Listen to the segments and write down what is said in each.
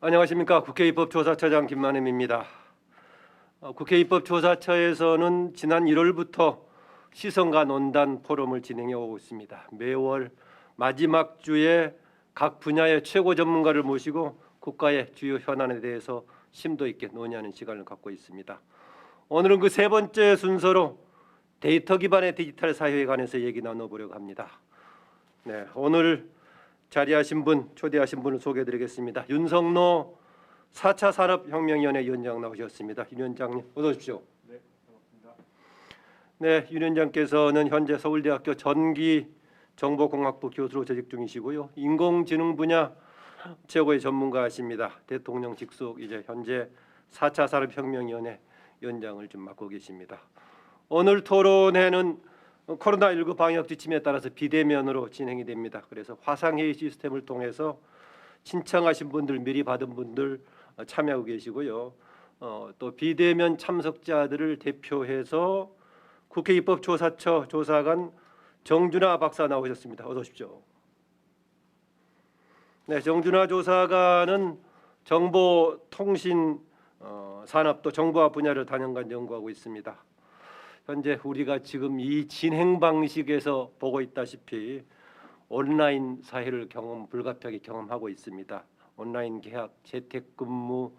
안녕하십니까. 국회 입법조사처장 김만흠입니다. 국회 입법조사처에서는 지난 1월부터 시선과 논단 포럼을 진행해 오고 있습니다. 매월 마지막 주에 각 분야의 최고 전문가를 모시고 국가의 주요 현안에 대해서 심도 있게 논의하는 시간을 갖고 있습니다. 오늘은 그 세 번째 순서로 데이터 기반의 디지털 사회에 관해서 얘기 나눠보려고 합니다. 네, 오늘 자리하신 분, 초대하신 분을 소개해드리겠습니다. 윤석노 4차 산업혁명위원회 위원장 나오셨습니다. 윤 위원장님, 어서 오십시오. 네, 반갑습니다. 네, 윤 위원장께서는 현재 서울대학교 전기정보공학부 교수로 재직 중이시고요. 인공지능 분야 최고의 전문가이십니다. 대통령 직속 이제 현재 4차 산업혁명위원회 위원장을 좀 맡고 계십니다. 오늘 토론회는 코로나19 방역 지침에 따라서 비대면으로 진행이 됩니다. 그래서 화상회의 시스템을 통해서 신청하신 분들, 미리 받은 분들 참여하고 계시고요. 또 비대면 참석자들을 대표해서 국회 입법조사처 조사관 정준하 박사 나오셨습니다. 어서 오십시오. 네, 정준하 조사관은 정보통신 산업 또 정보화 분야를 단연간 연구하고 있습니다. 현재 우리가 지금 이 진행 방식에서 보고 있다시피 온라인 사회를 불가피하게 경험하고 있습니다. 온라인 계약, 재택근무,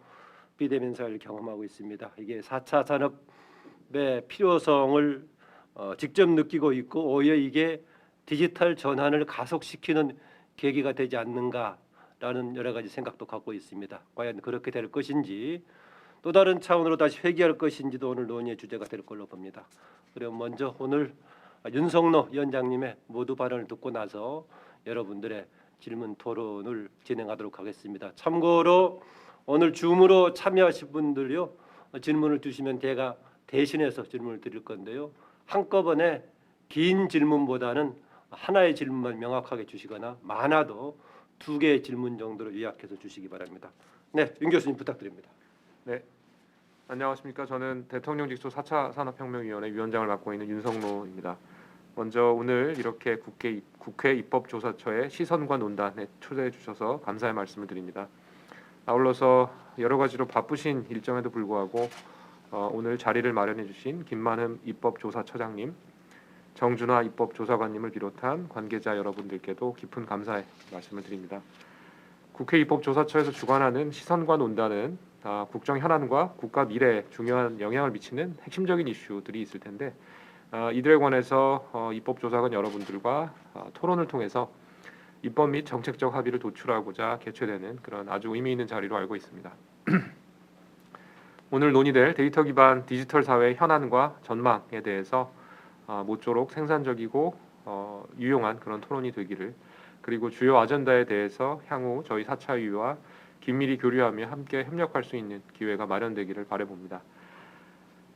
비대면 사회를 경험하고 있습니다. 이게 4차 산업의 필요성을 직접 느끼고 있고 오히려 이게 디지털 전환을 가속시키는 계기가 되지 않는가라는 여러 가지 생각도 갖고 있습니다. 과연 그렇게 될 것인지 또 다른 차원으로 다시 회귀할 것인지도 오늘 논의의 주제가 될 걸로 봅니다. 그럼 먼저 오늘 윤석노 위원장님의 모두 발언을 듣고 나서 여러분들의 질문 토론을 진행하도록 하겠습니다. 참고로 오늘 줌으로 참여하신 분들요 질문을 주시면 제가 대신해서 질문을 드릴 건데요. 한꺼번에 긴 질문보다는 하나의 질문만 명확하게 주시거나 많아도 2개의 질문 정도로 요약해서 주시기 바랍니다. 네, 윤 교수님 부탁드립니다. 네, 안녕하십니까. 저는 대통령 직속 4차 산업혁명위원회 위원장을 맡고 있는 윤석노입니다. 먼저 오늘 이렇게 국회 입법조사처의 시선과 논단에 초대해 주셔서 감사의 말씀을 드립니다. 아울러서 여러 가지로 바쁘신 일정에도 불구하고 오늘 자리를 마련해 주신 김만흠 입법조사처장님, 정준하 입법조사관님을 비롯한 관계자 여러분들께도 깊은 감사의 말씀을 드립니다. 국회 입법조사처에서 주관하는 시선과 논단은 국정 현안과 국가 미래에 중요한 영향을 미치는 핵심적인 이슈들이 있을 텐데 이들에 관해서 입법조사관 여러분들과 토론을 통해서 입법 및 정책적 합의를 도출하고자 개최되는 그런 아주 의미 있는 자리로 알고 있습니다. 오늘 논의될 데이터 기반 디지털 사회의 현안과 전망에 대해서 모쪼록 생산적이고 유용한 그런 토론이 되기를, 그리고 주요 아젠다에 대해서 향후 저희 4차위와 긴밀히 교류하며 함께 협력할 수 있는 기회가 마련되기를 바라봅니다.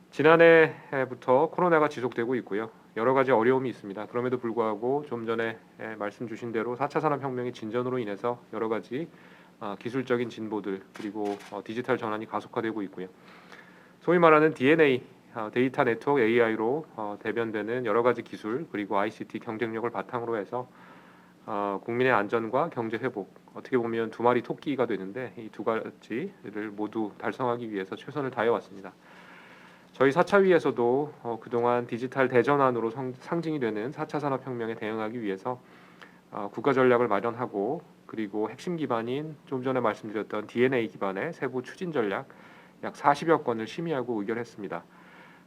지난해부터 코로나가 지속되고 있고요. 여러 가지 어려움이 있습니다. 그럼에도 불구하고 좀 전에 말씀 주신 대로 4차 산업혁명의 진전으로 인해서 여러 가지 기술적인 진보들 그리고 디지털 전환이 가속화되고 있고요. 소위 말하는 DNA, 데이터 네트워크 AI로 대변되는 여러 가지 기술 그리고 ICT 경쟁력을 바탕으로 해서 국민의 안전과 경제 회복, 어떻게 보면 두 마리 토끼가 되는데 이 두 가지를 모두 달성하기 위해서 최선을 다해 왔습니다. 저희 4차위에서도 그동안 디지털 대전환으로 상징이 되는 4차 산업혁명에 대응하기 위해서 국가 전략을 마련하고, 그리고 핵심 기반인 좀 전에 말씀드렸던 DNA 기반의 세부 추진 전략 약 40여 건을 심의하고 의결했습니다.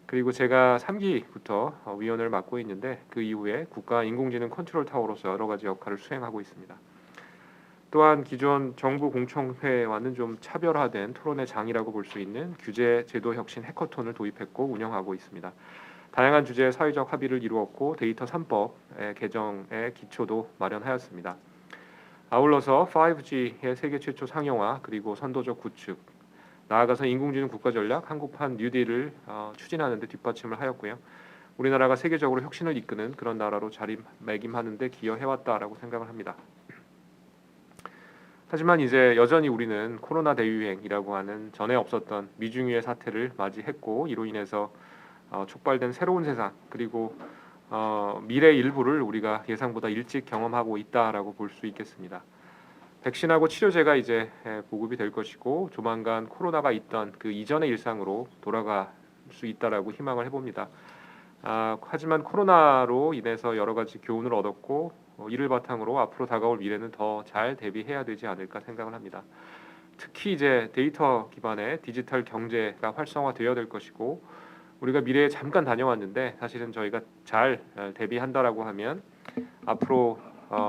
그리고 제가 3기부터 위원을 맡고 있는데 그 이후에 국가 인공지능 컨트롤 타워로서 여러 가지 역할을 수행하고 있습니다. 또한 기존 정부 공청회와는 좀 차별화된 토론의 장이라고 볼 수 있는 규제 제도 혁신 해커톤을 도입했고 운영하고 있습니다. 다양한 주제의 사회적 합의를 이루었고 데이터 3법의 개정의 기초도 마련하였습니다. 아울러서 5G의 세계 최초 상용화 그리고 선도적 구축, 나아가서 인공지능 국가전략 한국판 뉴딜을 추진하는 데 뒷받침을 하였고요. 우리나라가 세계적으로 혁신을 이끄는 그런 나라로 자리매김하는 데 기여해왔다라고 생각을 합니다. 하지만 이제 여전히 우리는 코로나 대유행이라고 하는 전에 없었던 미중유의 사태를 맞이했고, 이로 인해서 촉발된 새로운 세상 그리고 미래 일부를 우리가 예상보다 일찍 경험하고 있다라고 볼 수 있겠습니다. 백신하고 치료제가 이제 보급이 될 것이고 조만간 코로나가 있던 그 이전의 일상으로 돌아갈 수 있다라고 희망을 해봅니다. 하지만 코로나로 인해서 여러 가지 교훈을 얻었고 이를 바탕으로 앞으로 다가올 미래는 더 잘 대비해야 되지 않을까 생각을 합니다. 특히 이제 데이터 기반의 디지털 경제가 활성화되어야 될 것이고 우리가 미래에 잠깐 다녀왔는데 사실은 저희가 잘 대비한다라고 하면 앞으로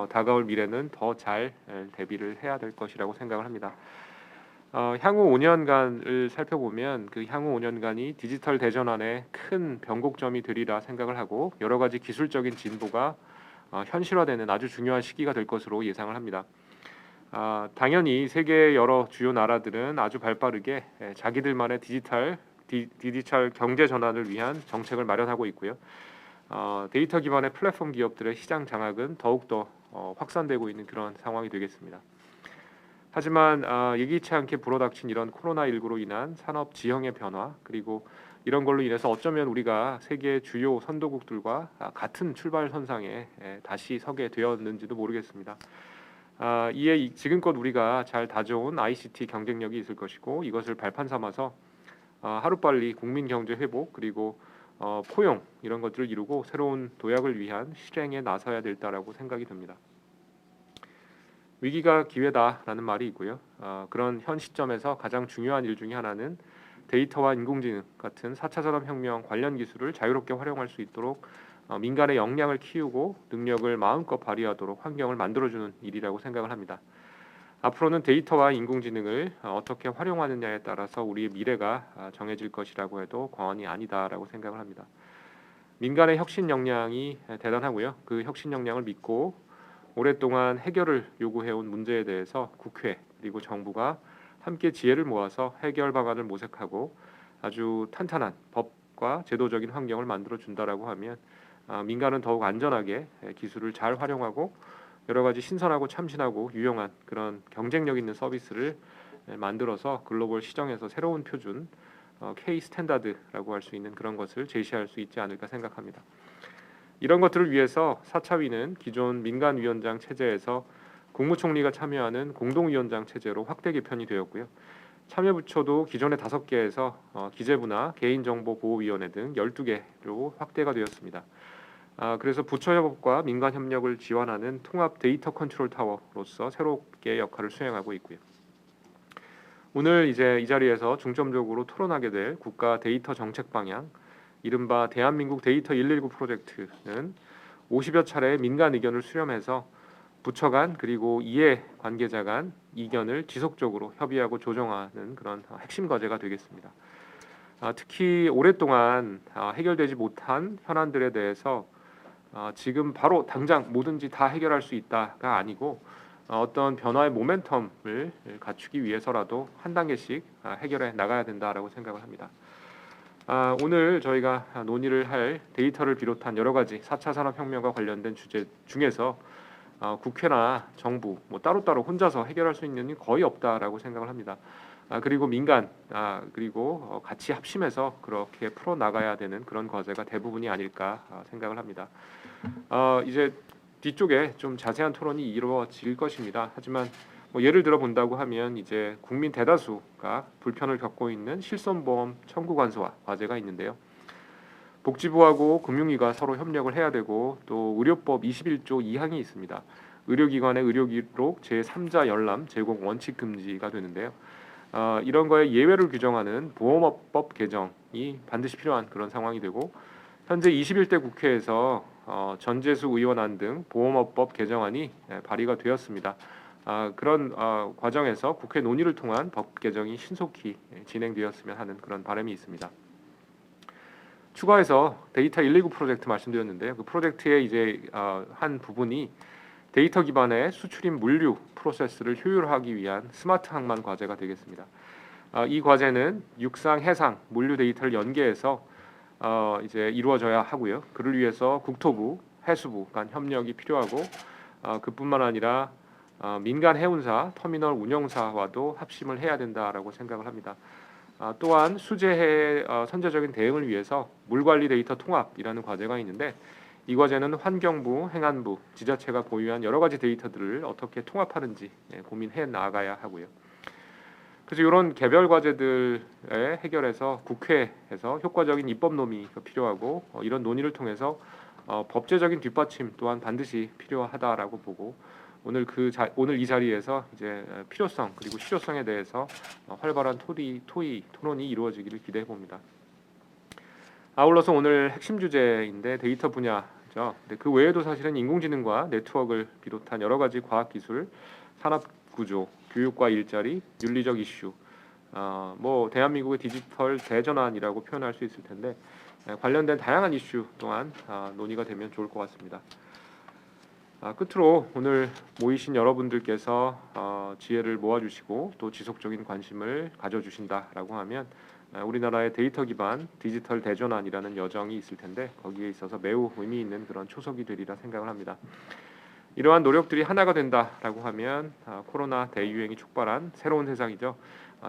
다가올 미래는 더 잘 대비를 해야 될 것이라고 생각을 합니다. 향후 5년간을 살펴보면 그 향후 5년간이 디지털 대전환의 큰 변곡점이 되리라 생각을 하고 여러 가지 기술적인 진보가 현실화되는 아주 중요한 시기가 될 것으로 예상을 합니다. 당연히 세계의 여러 주요 나라들은 아주 발빠르게 자기들만의 디지털 경제 전환을 위한 정책을 마련하고 있고요. 데이터 기반의 플랫폼 기업들의 시장 장악은 더욱더 확산되고 있는 그런 상황이 되겠습니다. 하지만 예기치 않게 불어닥친 이런 코로나19로 인한 산업 지형의 변화 그리고 이런 걸로 인해서 어쩌면 우리가 세계 주요 선도국들과 같은 출발 선상에 다시 서게 되었는지도 모르겠습니다. 이에 지금껏 우리가 잘 다져온 ICT 경쟁력이 있을 것이고 이것을 발판 삼아서 하루빨리 국민 경제 회복 그리고 포용 이런 것들을 이루고 새로운 도약을 위한 실행에 나서야 될다라고 생각이 듭니다. 위기가 기회다라는 말이 있고요. 그런 현 시점에서 가장 중요한 일 중에 하나는 데이터와 인공지능 같은 4차 산업혁명 관련 기술을 자유롭게 활용할 수 있도록 민간의 역량을 키우고 능력을 마음껏 발휘하도록 환경을 만들어주는 일이라고 생각을 합니다. 앞으로는 데이터와 인공지능을 어떻게 활용하느냐에 따라서 우리의 미래가 정해질 것이라고 해도 과언이 아니다라고 생각을 합니다. 민간의 혁신 역량이 대단하고요. 그 혁신 역량을 믿고 오랫동안 해결을 요구해온 문제에 대해서 국회 그리고 정부가 함께 지혜를 모아서 해결 방안을 모색하고 아주 탄탄한 법과 제도적인 환경을 만들어 준다라고 하면 민간은 더욱 안전하게 기술을 잘 활용하고 여러 가지 신선하고 참신하고 유용한 그런 경쟁력 있는 서비스를 만들어서 글로벌 시장에서 새로운 표준 K 스탠다드라고 할 수 있는 그런 것을 제시할 수 있지 않을까 생각합니다. 이런 것들을 위해서 4차위는 기존 민간위원장 체제에서 국무총리가 참여하는 공동위원장 체제로 확대 개편이 되었고요. 참여부처도 기존의 5개에서 기재부나 개인정보보호위원회 등 12개로 확대가 되었습니다. 그래서 부처 협업과 민간 협력을 지원하는 통합 데이터 컨트롤 타워로서 새롭게 역할을 수행하고 있고요. 오늘 이제 이 자리에서 중점적으로 토론하게 될 국가 데이터 정책 방향, 이른바 대한민국 데이터 119 프로젝트는 50여 차례의 민간 의견을 수렴해서 부처 간 그리고 이해 관계자 간 이견을 지속적으로 협의하고 조정하는 그런 핵심 과제가 되겠습니다. 특히 오랫동안 해결되지 못한 현안들에 대해서 지금 바로 당장 뭐든지 다 해결할 수 있다가 아니고 어떤 변화의 모멘텀을 갖추기 위해서라도 한 단계씩 해결해 나가야 된다라고 생각을 합니다. 오늘 저희가 논의를 할 데이터를 비롯한 여러 가지 4차 산업혁명과 관련된 주제 중에서 국회나 정부 따로따로 혼자서 해결할 수 있는 일이 거의 없다라고 생각을 합니다. 그리고 민간 그리고 같이 합심해서 그렇게 풀어 나가야 되는 그런 과제가 대부분이 아닐까 생각을 합니다. 이제 뒤쪽에 좀 자세한 토론이 이루어질 것입니다. 하지만 예를 들어 본다고 하면 이제 국민 대다수가 불편을 겪고 있는 실손보험 청구 관소화 과제가 있는데요. 복지부하고 금융위가 서로 협력을 해야 되고 또 의료법 21조 2항이 있습니다. 의료기관의 의료기록 제3자 열람 제공 원칙 금지가 되는데요. 이런 거에 예외를 규정하는 보험업법 개정이 반드시 필요한 그런 상황이 되고 현재 21대 국회에서 전재수 의원안 등 보험업법 개정안이 발의가 되었습니다. 그런 과정에서 국회 논의를 통한 법 개정이 신속히 진행되었으면 하는 그런 바람이 있습니다. 추가해서 데이터 119 프로젝트 말씀드렸는데요. 그 프로젝트의 이제 한 부분이 데이터 기반의 수출입 물류 프로세스를 효율화하기 위한 스마트 항만 과제가 되겠습니다. 이 과제는 육상, 해상, 물류 데이터를 연계해서 이제 이루어져야 하고요. 그를 위해서 국토부, 해수부 간 협력이 필요하고 그뿐만 아니라 민간 해운사, 터미널 운영사와도 합심을 해야 된다라고 생각을 합니다. 또한 수재해 선제적인 대응을 위해서 물관리 데이터 통합이라는 과제가 있는데 이 과제는 환경부, 행안부, 지자체가 보유한 여러 가지 데이터들을 어떻게 통합하는지 고민해 나가야 하고요. 그래서 이런 개별 과제들의 해결에서 국회에서 효과적인 입법 논의가 필요하고 이런 논의를 통해서 법제적인 뒷받침 또한 반드시 필요하다라고 보고 오늘 이 자리에서 이제 필요성 그리고 실효성에 대해서 활발한 토론이 이루어지기를 기대해 봅니다. 아울러서 오늘 핵심 주제인데 데이터 분야죠. 근데 그 외에도 사실은 인공지능과 네트워크를 비롯한 여러 가지 과학기술, 산업구조, 교육과 일자리, 윤리적 이슈, 뭐 대한민국의 디지털 대전환이라고 표현할 수 있을 텐데 관련된 다양한 이슈 또한 논의가 되면 좋을 것 같습니다. 끝으로 오늘 모이신 여러분들께서 지혜를 모아주시고 또 지속적인 관심을 가져주신다라고 하면 우리나라의 데이터 기반 디지털 대전환이라는 여정이 있을 텐데 거기에 있어서 매우 의미 있는 그런 초석이 되리라 생각을 합니다. 이러한 노력들이 하나가 된다라고 하면 코로나 대유행이 촉발한 새로운 세상이죠.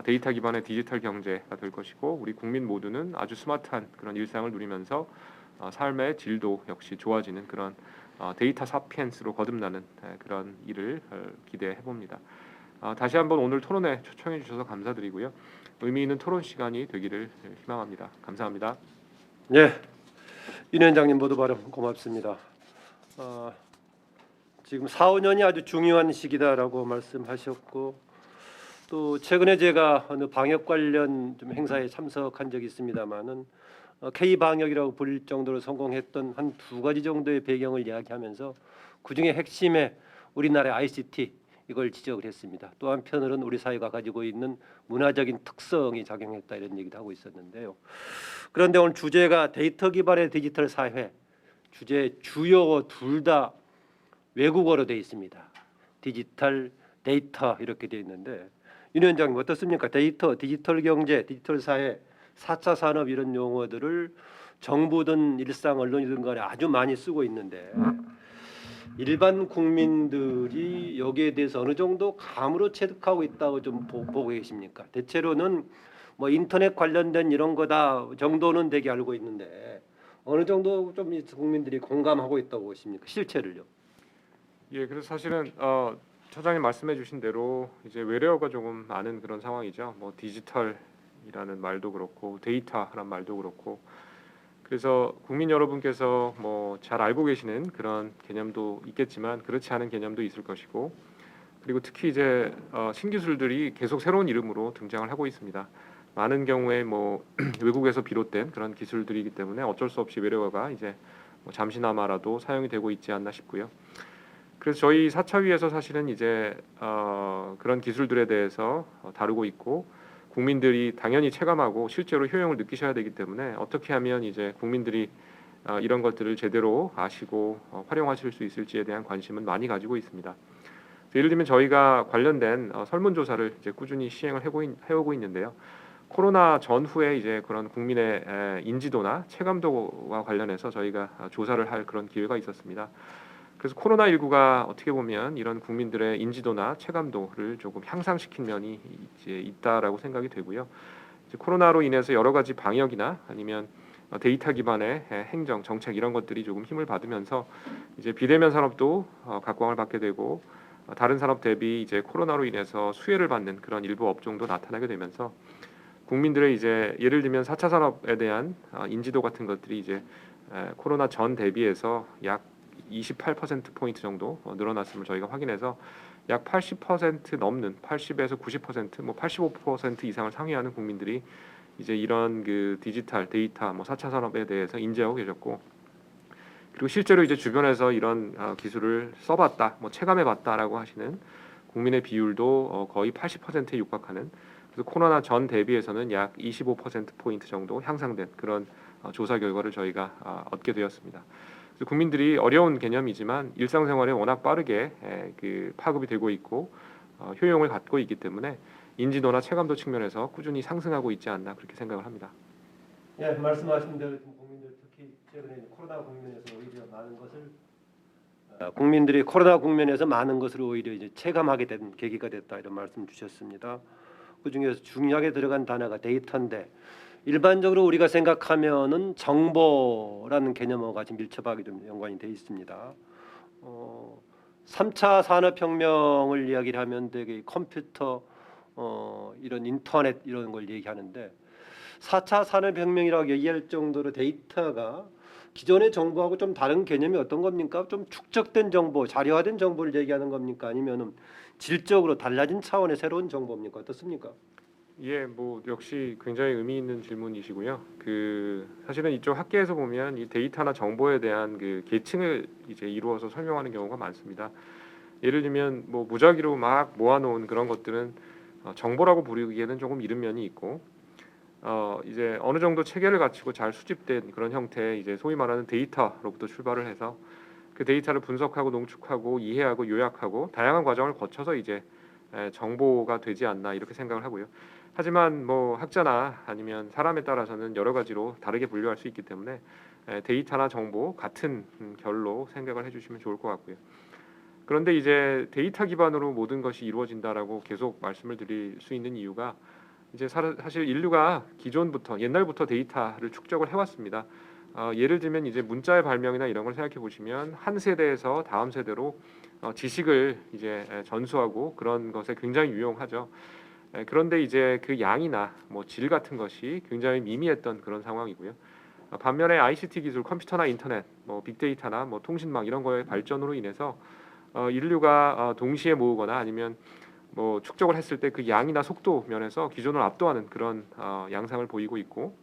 데이터 기반의 디지털 경제가 될 것이고 우리 국민 모두는 아주 스마트한 그런 일상을 누리면서 삶의 질도 역시 좋아지는 그런 데이터 사피엔스로 거듭나는 그런 일을 기대해 봅니다. 다시 한번 오늘 토론에 초청해 주셔서 감사드리고요. 의미 있는 토론 시간이 되기를 희망합니다. 감사합니다. 네, 윤 위원장님 모두 발언 고맙습니다. 지금 4, 5년이 아주 중요한 시기다라고 말씀하셨고 또 최근에 제가 어느 방역 관련 좀 행사에 참석한 적이 있습니다만은 K 방역이라고 불릴 정도로 성공했던 한 두 가지 정도의 배경을 이야기하면서 그 중에 핵심에 우리나라의 ICT 이걸 지적을 했습니다. 또 한편으로는 우리 사회가 가지고 있는 문화적인 특성이 작용했다 이런 얘기도 하고 있었는데요. 그런데 오늘 주제가 데이터 기반의 디지털 사회 주제 주요 둘 다 외국어로 되어 있습니다. 디지털, 데이터 이렇게 되어 있는데 윤 위원장님 어떻습니까? 데이터, 디지털 경제, 디지털 사회, 4차 산업 이런 용어들을 정부든 일상 언론이든 간에 아주 많이 쓰고 있는데 일반 국민들이 여기에 대해서 어느 정도 감으로 체득하고 있다고 좀 보고 계십니까? 대체로는 뭐 인터넷 관련된 이런 거다 정도는 되게 알고 있는데 어느 정도 좀 국민들이 공감하고 있다고 보십니까? 실체를요. 예, 그래서 사실은 처장님 말씀해주신 대로 이제 외래어가 조금 많은 그런 상황이죠. 뭐 디지털이라는 말도 그렇고 데이터라는 말도 그렇고 그래서 국민 여러분께서 뭐 잘 알고 계시는 그런 개념도 있겠지만 그렇지 않은 개념도 있을 것이고 그리고 특히 이제 신기술들이 계속 새로운 이름으로 등장을 하고 있습니다. 많은 경우에 뭐 외국에서 비롯된 그런 기술들이기 때문에 어쩔 수 없이 외래어가 이제 뭐 잠시나마라도 사용이 되고 있지 않나 싶고요. 그래서 저희 사차위에서 사실은 이제 그런 기술들에 대해서 다루고 있고 국민들이 당연히 체감하고 실제로 효용을 느끼셔야 되기 때문에 어떻게 하면 이제 국민들이 이런 것들을 제대로 아시고 활용하실 수 있을지에 대한 관심은 많이 가지고 있습니다. 예를 들면 저희가 관련된 설문조사를 이제 꾸준히 시행을 해오고 있는데요. 코로나 전후에 이제 그런 국민의 인지도나 체감도와 관련해서 저희가 조사를 할 그런 기회가 있었습니다. 그래서 코로나19가 어떻게 보면 이런 국민들의 인지도나 체감도를 조금 향상시킨 면이 이제 있다라고 생각이 되고요. 이제 코로나로 인해서 여러 가지 방역이나 아니면 데이터 기반의 행정 정책 이런 것들이 조금 힘을 받으면서 이제 비대면 산업도 각광을 받게 되고 다른 산업 대비 이제 코로나로 인해서 수혜를 받는 그런 일부 업종도 나타나게 되면서 국민들의 이제 예를 들면 4차 산업에 대한 인지도 같은 것들이 이제 코로나 전 대비해서 약 28%포인트 정도 늘어났음을 저희가 확인해서 약 80% 넘는 80에서 90% 뭐 85% 이상을 상회하는 국민들이 이제 이런 그 디지털 데이터 뭐 4차 산업에 대해서 인지하고 계셨고 그리고 실제로 이제 주변에서 이런 기술을 써봤다 뭐 체감해봤다라고 하시는 국민의 비율도 거의 80%에 육박하는 그래서 코로나 전 대비해서는 약 25% 포인트 정도 향상된 그런 조사 결과를 저희가 얻게 되었습니다. 그래서 국민들이 어려운 개념이지만 일상생활에 워낙 빠르게 그 파급이 되고 있고 효용을 갖고 있기 때문에 인지도나 체감도 측면에서 꾸준히 상승하고 있지 않나 그렇게 생각을 합니다. 예, 말씀하신 대로 국민들 특히 최근에 코로나 국면에서 오히려 많은 것을 국민들이 코로나 국면에서 많은 것을 오히려 이제 체감하게 된 계기가 됐다 이런 말씀 주셨습니다. 그 중에서 중요하게 들어간 단어가 데이터인데 일반적으로 우리가 생각하면은 정보라는 개념하고 같이 밀접하게 좀 연관이 돼 있습니다. 3차 산업혁명을 이야기를 하면 되게 컴퓨터, 이런 인터넷 이런 걸 얘기하는데 4차 산업혁명이라고 얘기할 정도로 데이터가 기존의 정보하고 좀 다른 개념이 어떤 겁니까? 좀 축적된 정보, 자료화된 정보를 얘기하는 겁니까? 아니면은 질적으로 달라진 차원의 새로운 정보입니까? 어떻습니까? 예, 뭐 역시 굉장히 의미 있는 질문이시고요. 사실은 이쪽 학계에서 보면 이 데이터나 정보에 대한 그 계층을 이제 이루어서 설명하는 경우가 많습니다. 예를 들면 뭐 무작위로 막 모아놓은 그런 것들은 정보라고 부르기에는 조금 이른 면이 있고, 이제 어느 정도 체계를 갖추고 잘 수집된 그런 형태의 이제 소위 말하는 데이터로부터 출발을 해서 그 데이터를 분석하고 농축하고 이해하고 요약하고 다양한 과정을 거쳐서 이제 정보가 되지 않나 이렇게 생각을 하고요. 하지만 뭐 학자나 아니면 사람에 따라서는 여러 가지로 다르게 분류할 수 있기 때문에 데이터나 정보 같은 결로 생각을 해주시면 좋을 것 같고요. 그런데 이제 데이터 기반으로 모든 것이 이루어진다라고 계속 말씀을 드릴 수 있는 이유가 이제 사실 인류가 기존부터 옛날부터 데이터를 축적을 해왔습니다. 예를 들면 이제 문자의 발명이나 이런 걸 생각해 보시면 한 세대에서 다음 세대로 지식을 이제 전수하고 그런 것에 굉장히 유용하죠. 그런데 이제 그 양이나 뭐 질 같은 것이 굉장히 미미했던 그런 상황이고요. 반면에 ICT 기술, 컴퓨터나 인터넷, 뭐 빅데이터나 뭐 통신망 이런 거의 발전으로 인해서 인류가 동시에 모으거나 아니면 뭐 축적을 했을 때 그 양이나 속도 면에서 기존을 압도하는 그런 양상을 보이고 있고,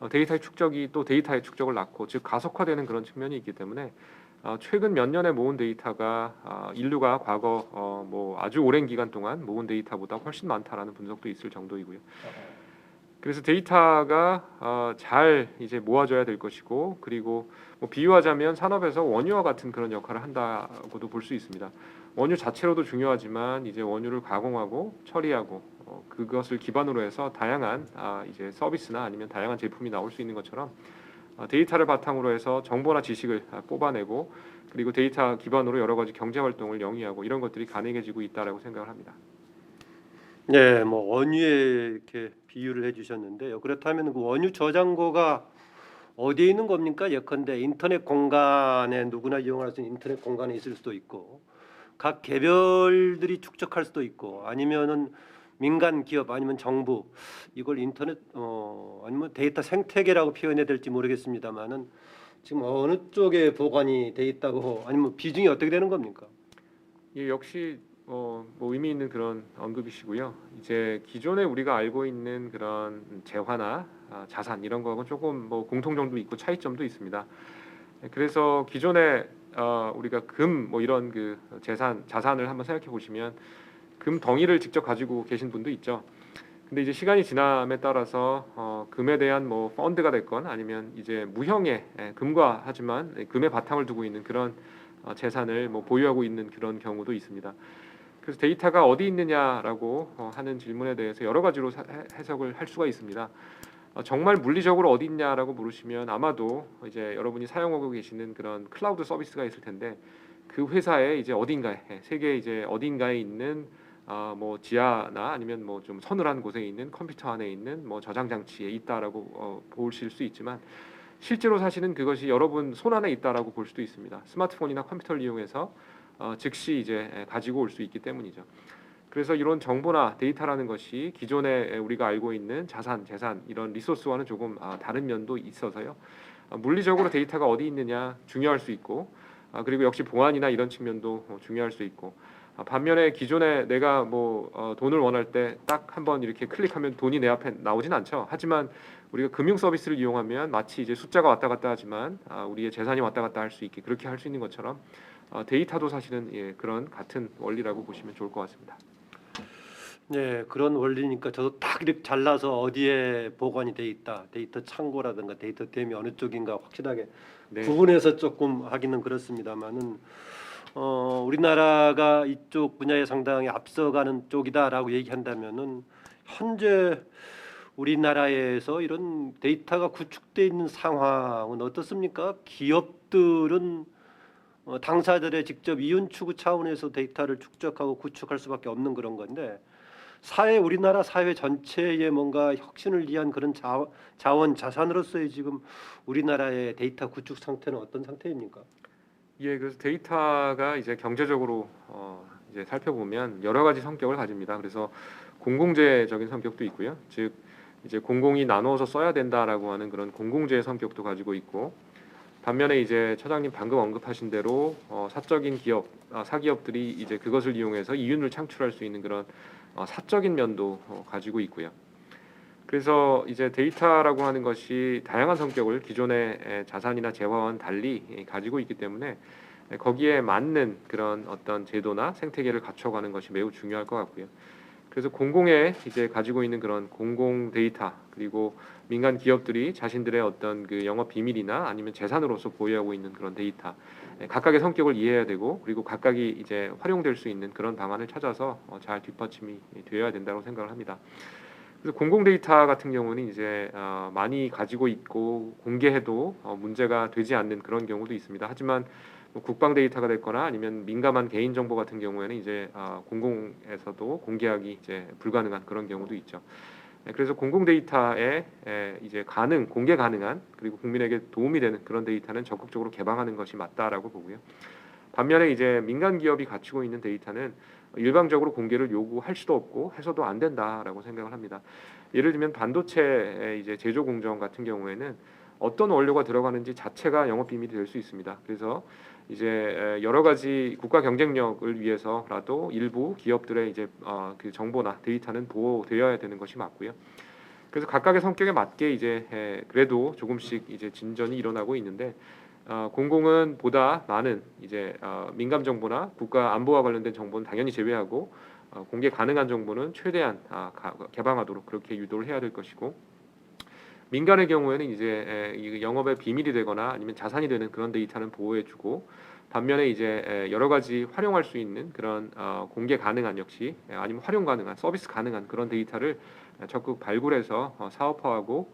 데이터의 축적이 또 데이터의 축적을 낳고 즉 가속화되는 그런 측면이 있기 때문에 최근 몇 년에 모은 데이터가 인류가 과거 뭐 아주 오랜 기간 동안 모은 데이터보다 훨씬 많다라는 분석도 있을 정도이고요. 그래서 데이터가 잘 이제 모아져야 될 것이고, 그리고 뭐 비유하자면 산업에서 원유와 같은 그런 역할을 한다고도 볼 수 있습니다. 원유 자체로도 중요하지만 이제 원유를 가공하고 처리하고 그것을 기반으로 해서 다양한 이제 서비스나 아니면 다양한 제품이 나올 수 있는 것처럼 데이터를 바탕으로 해서 정보나 지식을 뽑아내고, 그리고 데이터 기반으로 여러 가지 경제 활동을 영위하고 이런 것들이 가능해지고 있다라고 생각을 합니다. 네, 뭐 원유에 이렇게 비유를 해주셨는데요. 그렇다면 그 원유 저장고가 어디에 있는 겁니까? 예컨대 인터넷 공간에 누구나 이용할 수 있는 인터넷 공간에 있을 수도 있고, 각 개별들이 축적할 수도 있고, 아니면은 민간 기업 아니면 정부 이걸 인터넷 아니면 데이터 생태계라고 표현해야 될지 모르겠습니다만은 지금 어느 쪽에 보관이 돼 있다고 아니면 비중이 어떻게 되는 겁니까? 예, 역시 뭐 의미 있는 그런 언급이시고요. 이제 기존에 우리가 알고 있는 그런 재화나 자산 이런 거하고 조금 뭐 공통점도 있고 차이점도 있습니다. 그래서 기존에 우리가 금 뭐 이런 그 자산을 한번 생각해 보시면 금 덩이를 직접 가지고 계신 분도 있죠. 근데 이제 시간이 지남에 따라서 금에 대한 뭐 펀드가 됐건 아니면 이제 무형의 금과 하지만 금의 바탕을 두고 있는 그런 재산을 뭐 보유하고 있는 그런 경우도 있습니다. 그래서 데이터가 어디 있느냐라고 하는 질문에 대해서 여러 가지로 해석을 할 수가 있습니다. 정말 물리적으로 어디 있냐라고 물으시면 아마도 이제 여러분이 사용하고 계시는 그런 클라우드 서비스가 있을 텐데 그 회사의 이제 어딘가에 세계 이제 어딘가에 있는 뭐 지하나 아니면 뭐 좀 서늘한 곳에 있는 컴퓨터 안에 있는 뭐 저장 장치에 있다라고 보실 수 있지만 실제로 사실은 그것이 여러분 손 안에 있다라고 볼 수도 있습니다. 스마트폰이나 컴퓨터를 이용해서 즉시 이제 가지고 올 수 있기 때문이죠. 그래서 이런 정보나 데이터라는 것이 기존에 우리가 알고 있는 자산, 재산 이런 리소스와는 조금 다른 면도 있어서요. 물리적으로 데이터가 어디 있느냐 중요할 수 있고, 그리고 역시 보안이나 이런 측면도 중요할 수 있고, 반면에 기존에 내가 뭐 돈을 원할 때 딱 한번 이렇게 클릭하면 돈이 내 앞에 나오진 않죠. 하지만 우리가 금융 서비스를 이용하면 마치 이제 숫자가 왔다 갔다 하지만 우리의 재산이 왔다 갔다 할 수 있게 그렇게 할 수 있는 것처럼 데이터도 사실은 그런 같은 원리라고 보시면 좋을 것 같습니다. 네, 그런 원리니까 저도 딱 이렇게 잘라서 어디에 보관이 돼 있다, 데이터 창고라든가 데이터 댐이 어느 쪽인가 확실하게 네. 구분해서 조금 하기는 그렇습니다만은 우리나라가 이쪽 분야에 상당히 앞서가는 쪽이다라고 얘기한다면은 현재 우리나라에서 이런 데이터가 구축돼 있는 상황은 어떻습니까? 기업들은 당사자들의 직접 이윤 추구 차원에서 데이터를 축적하고 구축할 수밖에 없는 그런 건데 우리나라 사회 전체의 뭔가 혁신을 위한 그런 자원 자산으로서의 지금 우리나라의 데이터 구축 상태는 어떤 상태입니까? 예, 그래서 데이터가 이제 경제적으로 이제 살펴보면 여러 가지 성격을 가집니다. 그래서 공공재적인 성격도 있고요. 즉 이제 공공이 나누어서 써야 된다라고 하는 그런 공공재의 성격도 가지고 있고, 반면에 이제 처장님 방금 언급하신 대로 사적인 기업, 사기업들이 이제 그것을 이용해서 이윤을 창출할 수 있는 그런 사적인 면도 가지고 있고요. 그래서 이제 데이터라고 하는 것이 다양한 성격을 기존의 자산이나 재화와는 달리 가지고 있기 때문에 거기에 맞는 그런 어떤 제도나 생태계를 갖춰가는 것이 매우 중요할 것 같고요. 그래서 공공에 이제 가지고 있는 그런 공공 데이터, 그리고 민간 기업들이 자신들의 어떤 그 영업 비밀이나 아니면 재산으로서 보유하고 있는 그런 데이터, 각각의 성격을 이해해야 되고, 그리고 각각이 이제 활용될 수 있는 그런 방안을 찾아서 잘 뒷받침이 되어야 된다고 생각을 합니다. 그래서 공공 데이터 같은 경우는 이제 많이 가지고 있고 공개해도 문제가 되지 않는 그런 경우도 있습니다. 하지만 뭐 국방 데이터가 됐거나 아니면 민감한 개인 정보 같은 경우에는 이제 공공에서도 공개하기 이제 불가능한 그런 경우도 있죠. 그래서 공공 데이터에 이제 공개 가능한, 그리고 국민에게 도움이 되는 그런 데이터는 적극적으로 개방하는 것이 맞다라고 보고요. 반면에 이제 민간 기업이 갖추고 있는 데이터는 일방적으로 공개를 요구할 수도 없고 해서도 안 된다라고 생각을 합니다. 예를 들면 반도체 이제 제조 공정 같은 경우에는 어떤 원료가 들어가는지 자체가 영업 비밀이 될 수 있습니다. 그래서 이제 여러 가지 국가 경쟁력을 위해서라도 일부 기업들의 이제 그 정보나 데이터는 보호되어야 되는 것이 맞고요. 그래서 각각의 성격에 맞게 이제 그래도 조금씩 이제 진전이 일어나고 있는데, 공공은 보다 많은 이제 민감 정보나 국가 안보와 관련된 정보는 당연히 제외하고 공개 가능한 정보는 최대한 개방하도록 그렇게 유도를 해야 될 것이고, 민간의 경우에는 이제 이 영업의 비밀이 되거나 아니면 자산이 되는 그런 데이터는 보호해주고, 반면에 이제 여러 가지 활용할 수 있는 그런 공개 가능한, 역시 아니면 활용 가능한, 서비스 가능한 그런 데이터를 적극 발굴해서 사업화하고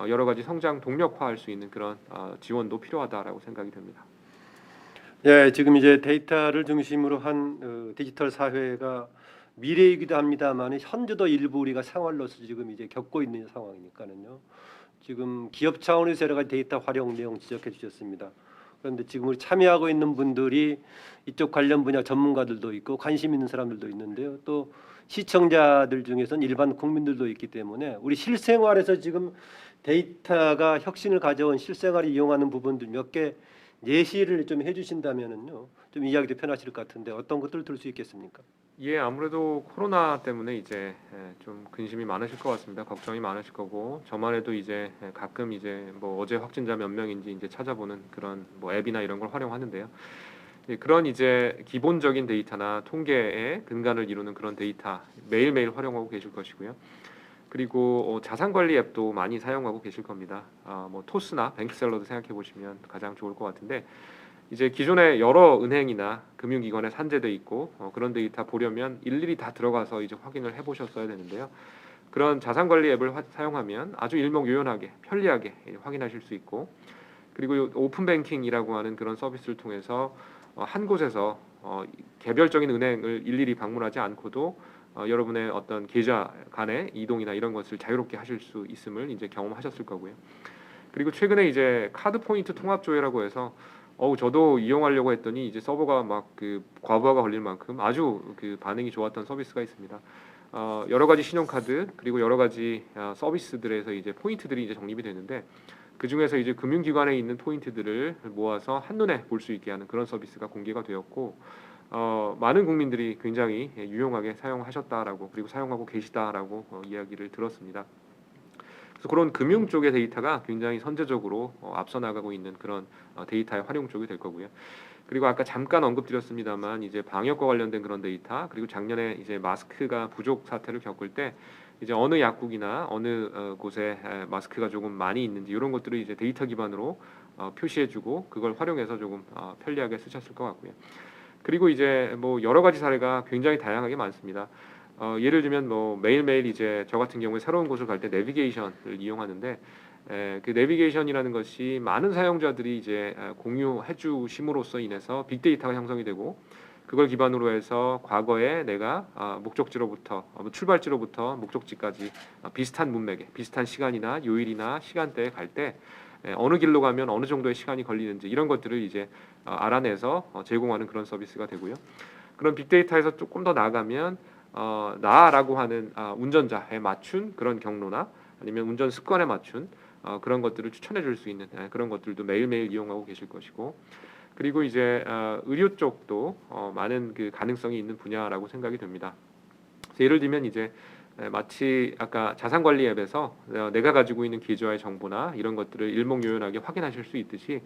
여러 가지 성장 동력화할 수 있는 그런 지원도 필요하다라고 생각이 됩니다. 예, 지금 이제 데이터를 중심으로 한 디지털 사회가 미래이기도 합니다만 현재도 일부 우리가 생활로서 지금 이제 겪고 있는 상황이니까는요. 지금 기업 차원에서 여러 가지 데이터 활용 내용 지적해 주셨습니다. 그런데 지금 우리 참여하고 있는 분들이 이쪽 관련 분야 전문가들도 있고 관심 있는 사람들도 있는데요. 또 시청자들 중에서는 일반 국민들도 있기 때문에 우리 실생활에서 지금 데이터가 혁신을 가져온 실생활에 이용하는 부분들 몇 개 예시를 좀 해주신다면은요, 좀 이야기도 편하실 것 같은데 어떤 것들을 들 수 있겠습니까? 예, 아무래도 코로나 때문에 이제 좀 근심이 많으실 것 같습니다. 걱정이 많으실 거고, 저만 해도 이제 가끔 이제 뭐 어제 확진자 몇 명인지 이제 찾아보는 그런 뭐 앱이나 이런 걸 활용하는데요. 예, 그런 이제 기본적인 데이터나 통계의 근간을 이루는 그런 데이터 매일매일 활용하고 계실 것이고요. 그리고 자산 관리 앱도 많이 사용하고 계실 겁니다. 뭐 토스나 뱅크샐러드 생각해 보시면 가장 좋을 것 같은데, 이제 기존에 여러 은행이나 금융기관에 산재돼 있고 그런 데이터 보려면 일일이 다 들어가서 이제 확인을 해보셨어야 되는데요. 그런 자산관리 앱을 사용하면 아주 일목요연하게 편리하게 확인하실 수 있고, 그리고 오픈뱅킹이라고 하는 그런 서비스를 통해서 한 곳에서 개별적인 은행을 일일이 방문하지 않고도 여러분의 어떤 계좌 간의 이동이나 이런 것을 자유롭게 하실 수 있음을 이제 경험하셨을 거고요. 그리고 최근에 이제 카드 포인트 통합 조회라고 해서 저도 이용하려고 했더니 이제 서버가 막 그 과부하가 걸릴 만큼 아주 그 반응이 좋았던 서비스가 있습니다. 여러 가지 신용카드, 그리고 여러 가지 서비스들에서 이제 포인트들이 이제 적립이 되는데, 그 중에서 이제 금융기관에 있는 포인트들을 모아서 한눈에 볼 수 있게 하는 그런 서비스가 공개가 되었고, 많은 국민들이 굉장히 유용하게 사용하셨다라고, 그리고 사용하고 계시다라고 이야기를 들었습니다. 그래서 그런 금융 쪽의 데이터가 굉장히 선제적으로 앞서 나가고 있는 그런 데이터의 활용 쪽이 될 거고요. 그리고 아까 잠깐 언급드렸습니다만 이제 방역과 관련된 그런 데이터, 그리고 작년에 이제 마스크가 부족 사태를 겪을 때 이제 어느 약국이나 어느 곳에 마스크가 조금 많이 있는지 이런 것들을 이제 데이터 기반으로 표시해주고 그걸 활용해서 조금 편리하게 쓰셨을 것 같고요. 그리고 이제 뭐 여러 가지 사례가 굉장히 다양하게 많습니다. 예를 들면 뭐 매일매일 이제 저 같은 경우에 새로운 곳을 갈 때 내비게이션을 이용하는데, 그 내비게이션이라는 것이 많은 사용자들이 이제 공유해 주심으로써 인해서 빅데이터가 형성이 되고, 그걸 기반으로 해서 과거에 내가 목적지로부터 출발지로부터 목적지까지 비슷한 문맥에 비슷한 시간이나 요일이나 시간대에 갈 때 어느 길로 가면 어느 정도의 시간이 걸리는지 이런 것들을 이제 알아내서 제공하는 그런 서비스가 되고요. 그런 빅데이터에서 조금 더 나아가면 나라고 하는 운전자에 맞춘 그런 경로나 아니면 운전 습관에 맞춘 그런 것들을 추천해 줄 수 있는 그런 것들도 매일매일 이용하고 계실 것이고, 그리고 이제 의료 쪽도 많은 그 가능성이 있는 분야라고 생각이 됩니다. 그래서 예를 들면 이제 마치 아까 자산관리 앱에서 내가 가지고 있는 계좌의 정보나 이런 것들을 일목요연하게 확인하실 수 있듯이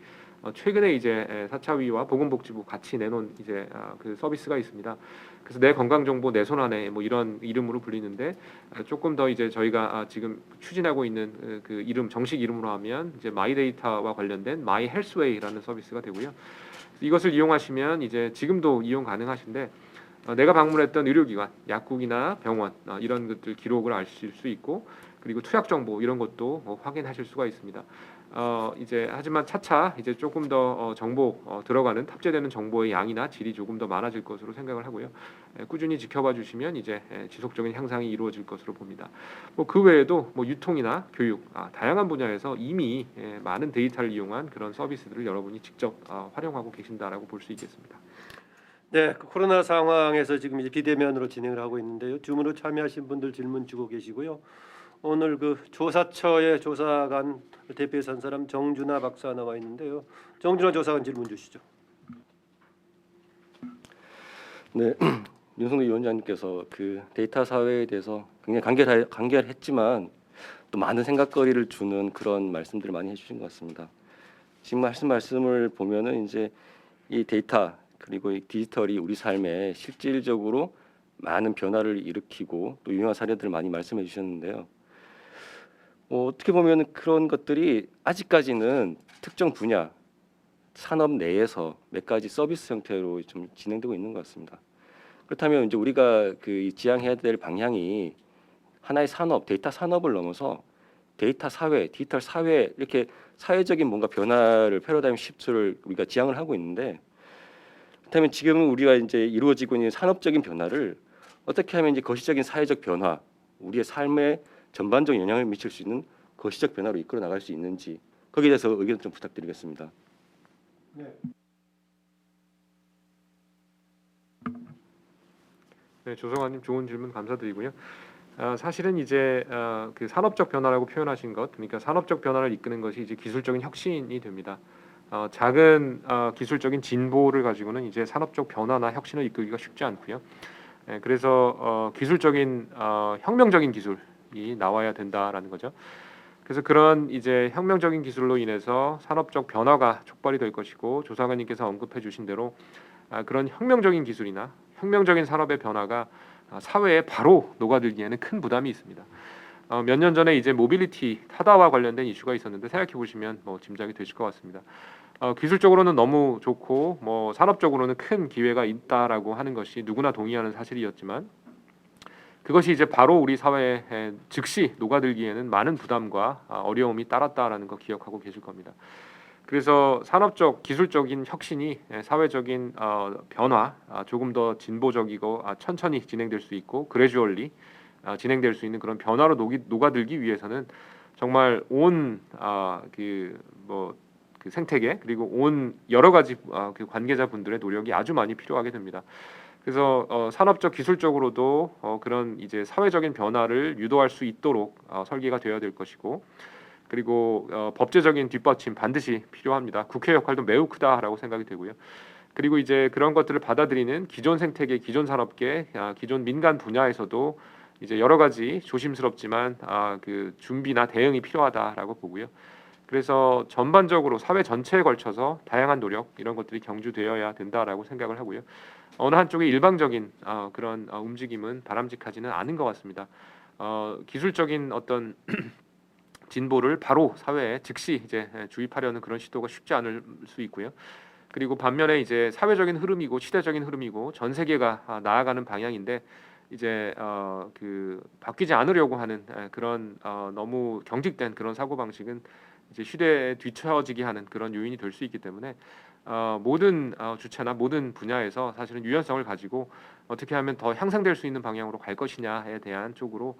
최근에 이제 사차위와 보건복지부 같이 내놓은 이제 그 서비스가 있습니다. 그래서 내 건강 정보 내 손 안에 뭐 이런 이름으로 불리는데, 조금 더 이제 저희가 지금 추진하고 있는 그 이름 정식 이름으로 하면 이제 마이데이터와 관련된 마이 헬스웨이라는 서비스가 되고요. 이것을 이용하시면 이제 지금도 이용 가능하신데 내가 방문했던 의료기관, 약국이나 병원 이런 것들 기록을 아실 수 있고, 그리고 투약 정보 이런 것도 확인하실 수가 있습니다. 이제 하지만 차차 이제 조금 더 정보 들어가는 탑재되는 정보의 양이나 질이 조금 더 많아질 것으로 생각을 하고요. 꾸준히 지켜봐 주시면 이제 지속적인 향상이 이루어질 것으로 봅니다. 뭐 그 외에도 뭐 유통이나 교육 다양한 분야에서 이미 많은 데이터를 이용한 그런 서비스들을 여러분이 직접 활용하고 계신다라고 볼 수 있겠습니다. 네, 그 코로나 상황에서 지금 이제 비대면으로 진행을 하고 있는데요. 줌으로 참여하신 분들 질문 주고 계시고요. 오늘 그 조사처의 조사관 대표해서 한 사람 정준하 박사 나와 있는데요. 정준하 조사관 질문 주시죠. 네, 윤석열 위원장님께서 그 데이터 사회에 대해서 굉장히 간결했지만 또 많은 생각거리를 주는 그런 말씀들을 많이 해주신 것 같습니다. 지금 하신 말씀을 보면은 이제 이 데이터 그리고 이 디지털이 우리 삶에 실질적으로 많은 변화를 일으키고 또 유용한 사례들을 많이 말씀해 주셨는데요. 어떻게 보면 그런 것들이 아직까지는 특정 분야 산업 내에서 몇 가지 서비스 형태로 좀 진행되고 있는 것 같습니다. 그렇다면 이제 우리가 그 지향해야 될 방향이 하나의 산업, 데이터 산업을 넘어서 데이터 사회, 디지털 사회 이렇게 사회적인 뭔가 변화를 패러다임 시프트를 우리가 지향을 하고 있는데, 그렇다면 지금 우리가 이제 이루어지고 있는 산업적인 변화를 어떻게 하면 이제 거시적인 사회적 변화, 우리의 삶에 전반적 영향을 미칠 수 있는 거시적 변화로 이끌어 나갈 수 있는지 거기에 대해서 의견 좀 부탁드리겠습니다. 네, 조성아님 좋은 질문 감사드리고요. 사실은 이제 그 산업적 변화라고 표현하신 것, 그러니까 산업적 변화를 이끄는 것이 이제 기술적인 혁신이 됩니다. 작은 기술적인 진보를 가지고는 이제 산업적 변화나 혁신을 이끌기가 쉽지 않고요. 그래서 기술적인 혁명적인 기술이 나와야 된다라는 거죠. 그래서 그런 이제 혁명적인 기술로 인해서 산업적 변화가 촉발이 될 것이고, 조사관님께서 언급해 주신 대로 그런 혁명적인 기술이나 혁명적인 산업의 변화가 사회에 바로 녹아들기에는 큰 부담이 있습니다. 몇 년 전에 이제 모빌리티 타다와 관련된 이슈가 있었는데 생각해 보시면 뭐 짐작이 되실 것 같습니다. 기술적으로는 너무 좋고 뭐 산업적으로는 큰 기회가 있다라고 하는 것이 누구나 동의하는 사실이었지만, 그것이 이제 바로 우리 사회에 즉시 녹아들기에는 많은 부담과 어려움이 따랐다라는 거 기억하고 계실 겁니다. 그래서 산업적, 기술적인 혁신이 사회적인 변화, 조금 더 진보적이고 천천히 진행될 수 있고 그래주얼리 진행될 수 있는 그런 변화로 녹아들기 위해서는 정말 온 그 생태계 그리고 온 여러 가지 그 관계자분들의 노력이 아주 많이 필요하게 됩니다. 그래서 산업적, 기술적으로도 그런 이제 사회적인 변화를 유도할 수 있도록 설계가 되어야 될 것이고, 그리고 법제적인 뒷받침 반드시 필요합니다. 국회 역할도 매우 크다라고 생각이 되고요. 그리고 이제 그런 것들을 받아들이는 기존 생태계, 기존 산업계, 기존 민간 분야에서도 이제 여러 가지 조심스럽지만 그 준비나 대응이 필요하다라고 보고요. 그래서 전반적으로 사회 전체에 걸쳐서 다양한 노력 이런 것들이 경주되어야 된다라고 생각을 하고요. 어느 한쪽의 일방적인 그런 움직임은 바람직하지는 않은 것 같습니다. 기술적인 어떤 진보를 바로 사회에 즉시 이제 주입하려는 그런 시도가 쉽지 않을 수 있고요. 그리고 반면에 이제 사회적인 흐름이고 시대적인 흐름이고 전 세계가 나아가는 방향인데 이제 그 바뀌지 않으려고 하는 그런 너무 경직된 그런 사고 방식은 이제 시대에 뒤처지게 하는 그런 요인이 될 수 있기 때문에 모든 주체나 모든 분야에서 사실은 유연성을 가지고 어떻게 하면 더 향상될 수 있는 방향으로 갈 것이냐에 대한 쪽으로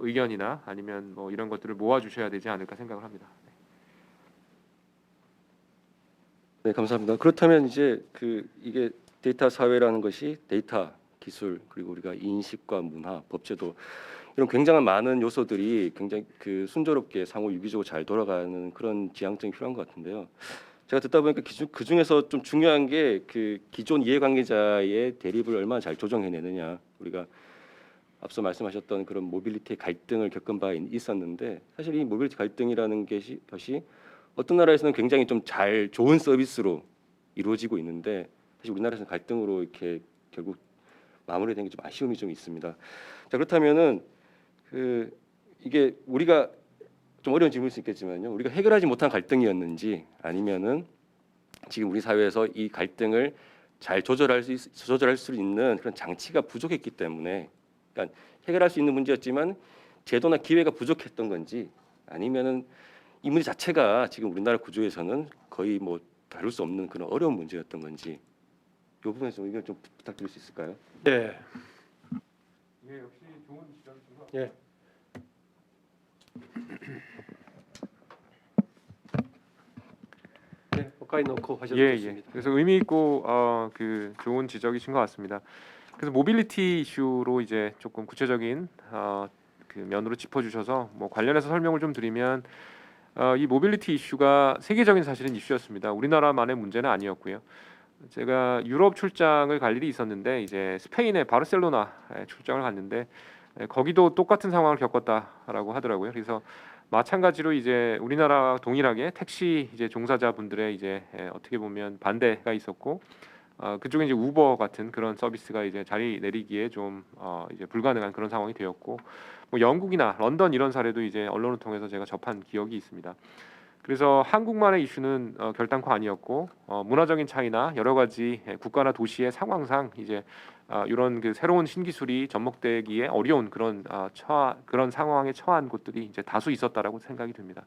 의견이나 아니면 뭐 이런 것들을 모아 주셔야 되지 않을까 생각을 합니다. 네, 감사합니다. 그렇다면 이제 이게 데이터 사회라는 것이 데이터 기술 그리고 우리가 인식과 문화, 법제도 이런 굉장한 많은 요소들이 굉장히 순조롭게 상호 유기적으로 잘 돌아가는 그런 지향점이 필요한 것 같은데요. 제가 듣다 보니까 그 중에서 좀 중요한 게 기존 이해관계자의 대립을 얼마나 잘 조정해내느냐. 우리가 앞서 말씀하셨던 그런 모빌리티 갈등을 겪은 바 있었는데 사실 이 모빌리티 갈등이라는 것이 어떤 나라에서는 굉장히 좀 좋은 서비스로 이루어지고 있는데 사실 우리나라에서는 갈등으로 이렇게 결국 마무리된 게 좀 아쉬움이 좀 있습니다. 자, 그렇다면은 이게 우리가 좀 어려운 질문일 수 있겠지만요. 우리가 해결하지 못한 갈등이었는지 아니면은 지금 우리 사회에서 이 갈등을 잘 조절할 수 있는 그런 장치가 부족했기 때문에 그러니까 해결할 수 있는 문제였지만 제도나 기회가 부족했던 건지 아니면은 이 문제 자체가 지금 우리나라 구조에서는 거의 뭐 다룰 수 없는 그런 어려운 문제였던 건지 이 부분에서 의견 좀 부탁드릴 수 있을까요? 네. 예, 역시 좋은 지적이신 것 예. 네, 가까이 놓고 하셔도 예. 좋습니다. 그래서 의미 있고 좋은 지적이신 것 같습니다. 그래서 모빌리티 이슈로 이제 조금 구체적인 그 면으로 짚어주셔서 뭐 관련해서 설명을 좀 드리면 이 모빌리티 이슈가 세계적인 사실은 이슈였습니다. 우리나라만의 문제는 아니었고요. 제가 유럽 출장을 갈 일이 있었는데 이제 스페인의 바르셀로나에 출장을 갔는데 거기도 똑같은 상황을 겪었다라고 하더라고요. 그래서 마찬가지로 이제 우리나라 동일하게 택시 이제 종사자분들의 이제 어떻게 보면 반대가 있었고 그쪽에 이제 우버 같은 그런 서비스가 이제 자리 내리기에 좀 이제 불가능한 그런 상황이 되었고 뭐 영국이나 런던 이런 사례도 이제 언론을 통해서 제가 접한 기억이 있습니다. 그래서 한국만의 이슈는 결단코 아니었고 문화적인 차이나 여러 가지 국가나 도시의 상황상 이제 이런 그 새로운 신기술이 접목되기에 어려운 그런 그런 상황에 처한 곳들이 이제 다수 있었다라고 생각이 듭니다.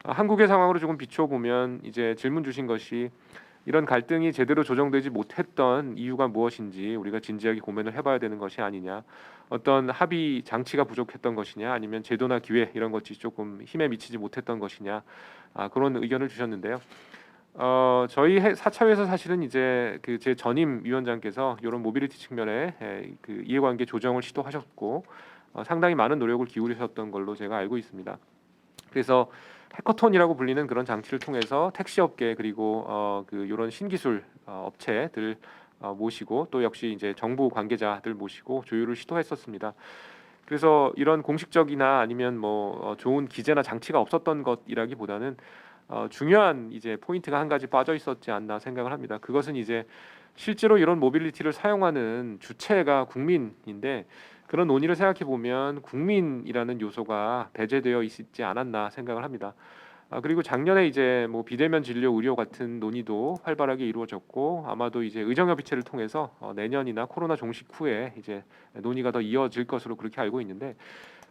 한국의 상황으로 조금 비춰 보면 이제 질문 주신 것이 이런 갈등이 제대로 조정되지 못했던 이유가 무엇인지 우리가 진지하게 고민을 해봐야 되는 것이 아니냐. 어떤 합의 장치가 부족했던 것이냐, 아니면 제도나 기회 이런 것이 조금 힘에 미치지 못했던 것이냐, 그런 의견을 주셨는데요. 저희 사차회에서 사실은 이제 제 전임 위원장께서 이런 모빌리티 측면에 그 이해관계 조정을 시도하셨고 상당히 많은 노력을 기울이셨던 걸로 제가 알고 있습니다. 그래서 해커톤이라고 불리는 그런 장치를 통해서 택시업계 그리고 이런 신기술 업체들 모시고 또 역시 이제 정부 관계자들 모시고 조율을 시도했었습니다. 그래서 이런 공식적이나 아니면 뭐 좋은 기재나 장치가 없었던 것이라기보다는 중요한 이제 포인트가 한 가지 빠져 있었지 않나 생각을 합니다. 그것은 이제 실제로 이런 모빌리티를 사용하는 주체가 국민인데 그런 논의를 생각해 보면 국민이라는 요소가 배제되어 있지 않았나 생각을 합니다. 그리고 작년에 이제 뭐 비대면 진료 의료 같은 논의도 활발하게 이루어졌고 아마도 이제 의정협의체를 통해서 내년이나 코로나 종식 후에 이제 논의가 더 이어질 것으로 그렇게 알고 있는데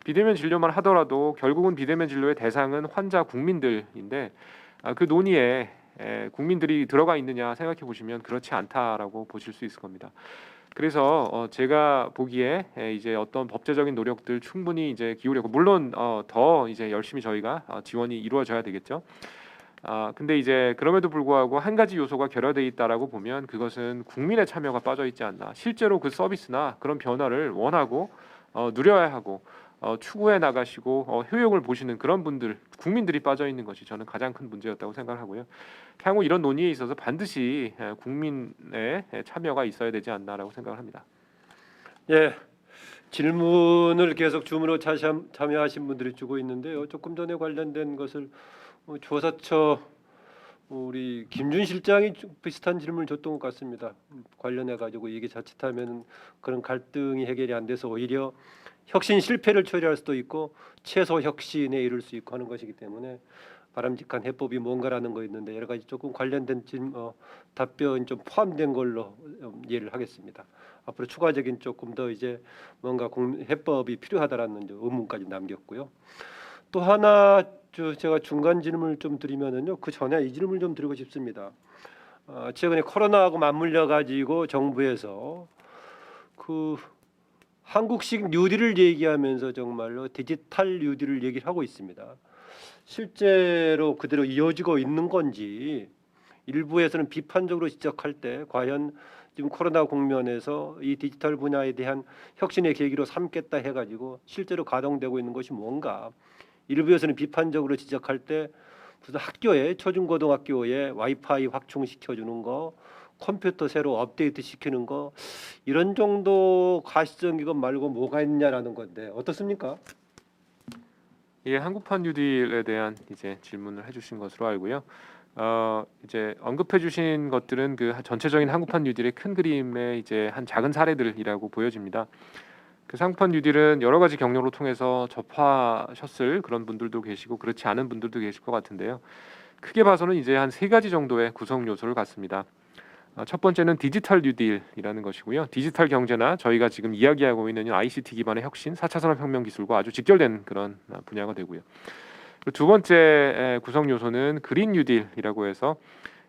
비대면 진료만 하더라도 결국은 비대면 진료의 대상은 환자 국민들인데 그 논의에 국민들이 들어가 있느냐 생각해 보시면 그렇지 않다라고 보실 수 있을 겁니다. 그래서 제가 보기에 이제 어떤 법제적인 노력들 충분히 이제 기울였고 물론 더 이제 열심히 저희가 지원이 이루어져야 되겠죠. 근데 이제 그럼에도 불구하고 한 가지 요소가 결여돼 있다라고 보면 그것은 국민의 참여가 빠져 있지 않나. 실제로 그 서비스나 그런 변화를 원하고 누려야 하고 추구해 나가시고 효용을 보시는 그런 분들 국민들이 빠져 있는 것이 저는 가장 큰 문제였다고 생각하고요. 향후 이런 논의에 있어서 반드시 국민의 참여가 있어야 되지 않나라고 생각을 합니다. 예. 질문을 계속 줌으로 참여하신 분들이 주고 있는데요. 조금 전에 관련된 것을 조사처 우리 김준 실장이 좀 비슷한 질문을 줬던 것 같습니다. 관련해 가지고 이게 자칫하면 그런 갈등이 해결이 안 돼서 오히려 혁신 실패를 초래할 수도 있고 최소 혁신에 이를 수 있고 하는 것이기 때문에 바람직한 해법이 뭔가라는 거 있는데 여러 가지 조금 관련된 답변 좀 포함된 걸로 이해를 하겠습니다. 앞으로 추가적인 조금 더 이제 뭔가 해법이 필요하다라는 의문까지 남겼고요. 또 하나 제가 중간 질문을 좀 드리면은요. 그 전에 이 질문을 좀 드리고 싶습니다. 최근에 코로나하고 맞물려 가지고 정부에서 그 한국식 뉴딜을 얘기하면서 정말로 디지털 뉴딜을 얘기를 하고 있습니다. 실제로 그대로 이어지고 있는 건지 일부에서는 비판적으로 지적할 때 과연 지금 코로나 국면에서 이 디지털 분야에 대한 혁신의 계기로 삼겠다 해가지고 실제로 가동되고 있는 것이 뭔가, 일부에서는 비판적으로 지적할 때 무슨 학교에 초중고등학교에 와이파이 확충시켜주는 거, 컴퓨터 새로 업데이트 시키는 거, 이런 정도 가시적인 것 말고 뭐가 있냐라는 건데 어떻습니까? 예, 한국판 뉴딜에 대한 이제 질문을 해주신 것으로 알고요. 이제 언급해주신 것들은 그 전체적인 한국판 뉴딜의 큰 그림의 이제 한 작은 사례들이라고 보여집니다. 그 한국판 뉴딜은 여러 가지 경로로 통해서 접하셨을 그런 분들도 계시고 그렇지 않은 분들도 계실 것 같은데요. 크게 봐서는 이제 한 세 가지 정도의 구성 요소를 갖습니다. 첫 번째는 디지털 뉴딜이라는 것이고요. 디지털 경제나 저희가 지금 이야기하고 있는 ICT 기반의 혁신, 4차 산업혁명 기술과 아주 직결된 그런 분야가 되고요. 그리고 두 번째 구성 요소는 그린 뉴딜이라고 해서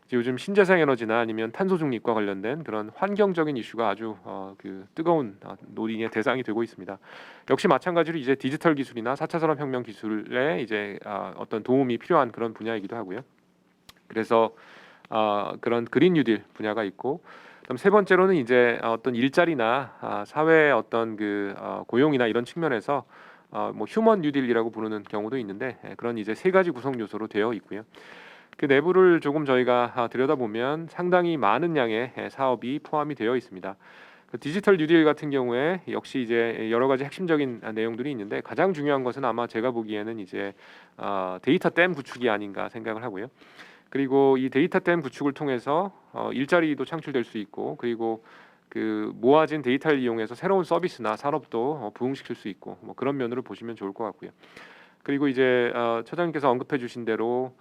이제 요즘 신재생 에너지나 아니면 탄소 중립과 관련된 그런 환경적인 이슈가 아주 그 뜨거운 논의의 대상이 되고 있습니다. 역시 마찬가지로 이제 디지털 기술이나 4차 산업혁명 기술에 이제 어떤 도움이 필요한 그런 분야이기도 하고요. 그래서 그런 그린 뉴딜 분야가 있고, 그럼 세 번째로는 이제 어떤 일자리나 사회의 어떤 그 고용이나 이런 측면에서 뭐 휴먼 뉴딜이라고 부르는 경우도 있는데 그런 이제 세 가지 구성 요소로 되어 있고요. 그 내부를 조금 저희가 들여다보면 상당히 많은 양의 사업이 포함이 되어 있습니다. 그 디지털 뉴딜 같은 경우에 역시 이제 여러 가지 핵심적인 내용들이 있는데 가장 중요한 것은 아마 제가 보기에는 이제 데이터 댐 구축이 아닌가 생각을 하고요. 그리고 이 데이터 댐 구축을 통해서 일자리도 창출될 수 있고, 그리고 그 모아진 데이터를 이용해서 새로운 서비스나 산업도 부흥시킬 수 있고, 뭐 그런 면으로 보시면 좋을 것 같고요. 그리고 이제 처장님께서 언급해주신 대로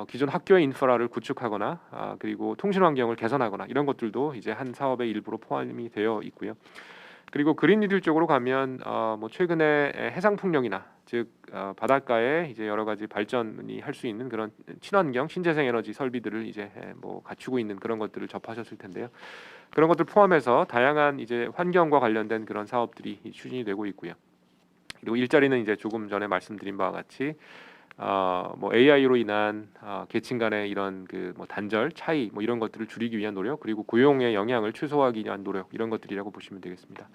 기존 학교의 인프라를 구축하거나 그리고 통신 환경을 개선하거나 이런 것들도 이제 한 사업의 일부로 포함이 되어 있고요. 그리고 그린 뉴딜 쪽으로 가면 뭐 최근에 해상 풍력이나 즉 바닷가에 이제 여러 가지 발전이 할 수 있는 그런 친환경 신재생 에너지 설비들을 이제 뭐 갖추고 있는 그런 것들을 접하셨을 텐데요. 그런 것들 포함해서 다양한 이제 환경과 관련된 그런 사업들이 추진이 되고 있고요. 그리고 일자리는 이제 조금 전에 말씀드린 바와 같이 뭐 AI로 인한 계층 간의 이런 그 뭐 단절 차이 뭐 이런 것들을 줄이기 위한 노력, 그리고 고용의 영향을 최소화하기 위한 노력, 이런 것들이라고 보시면 되겠습니다.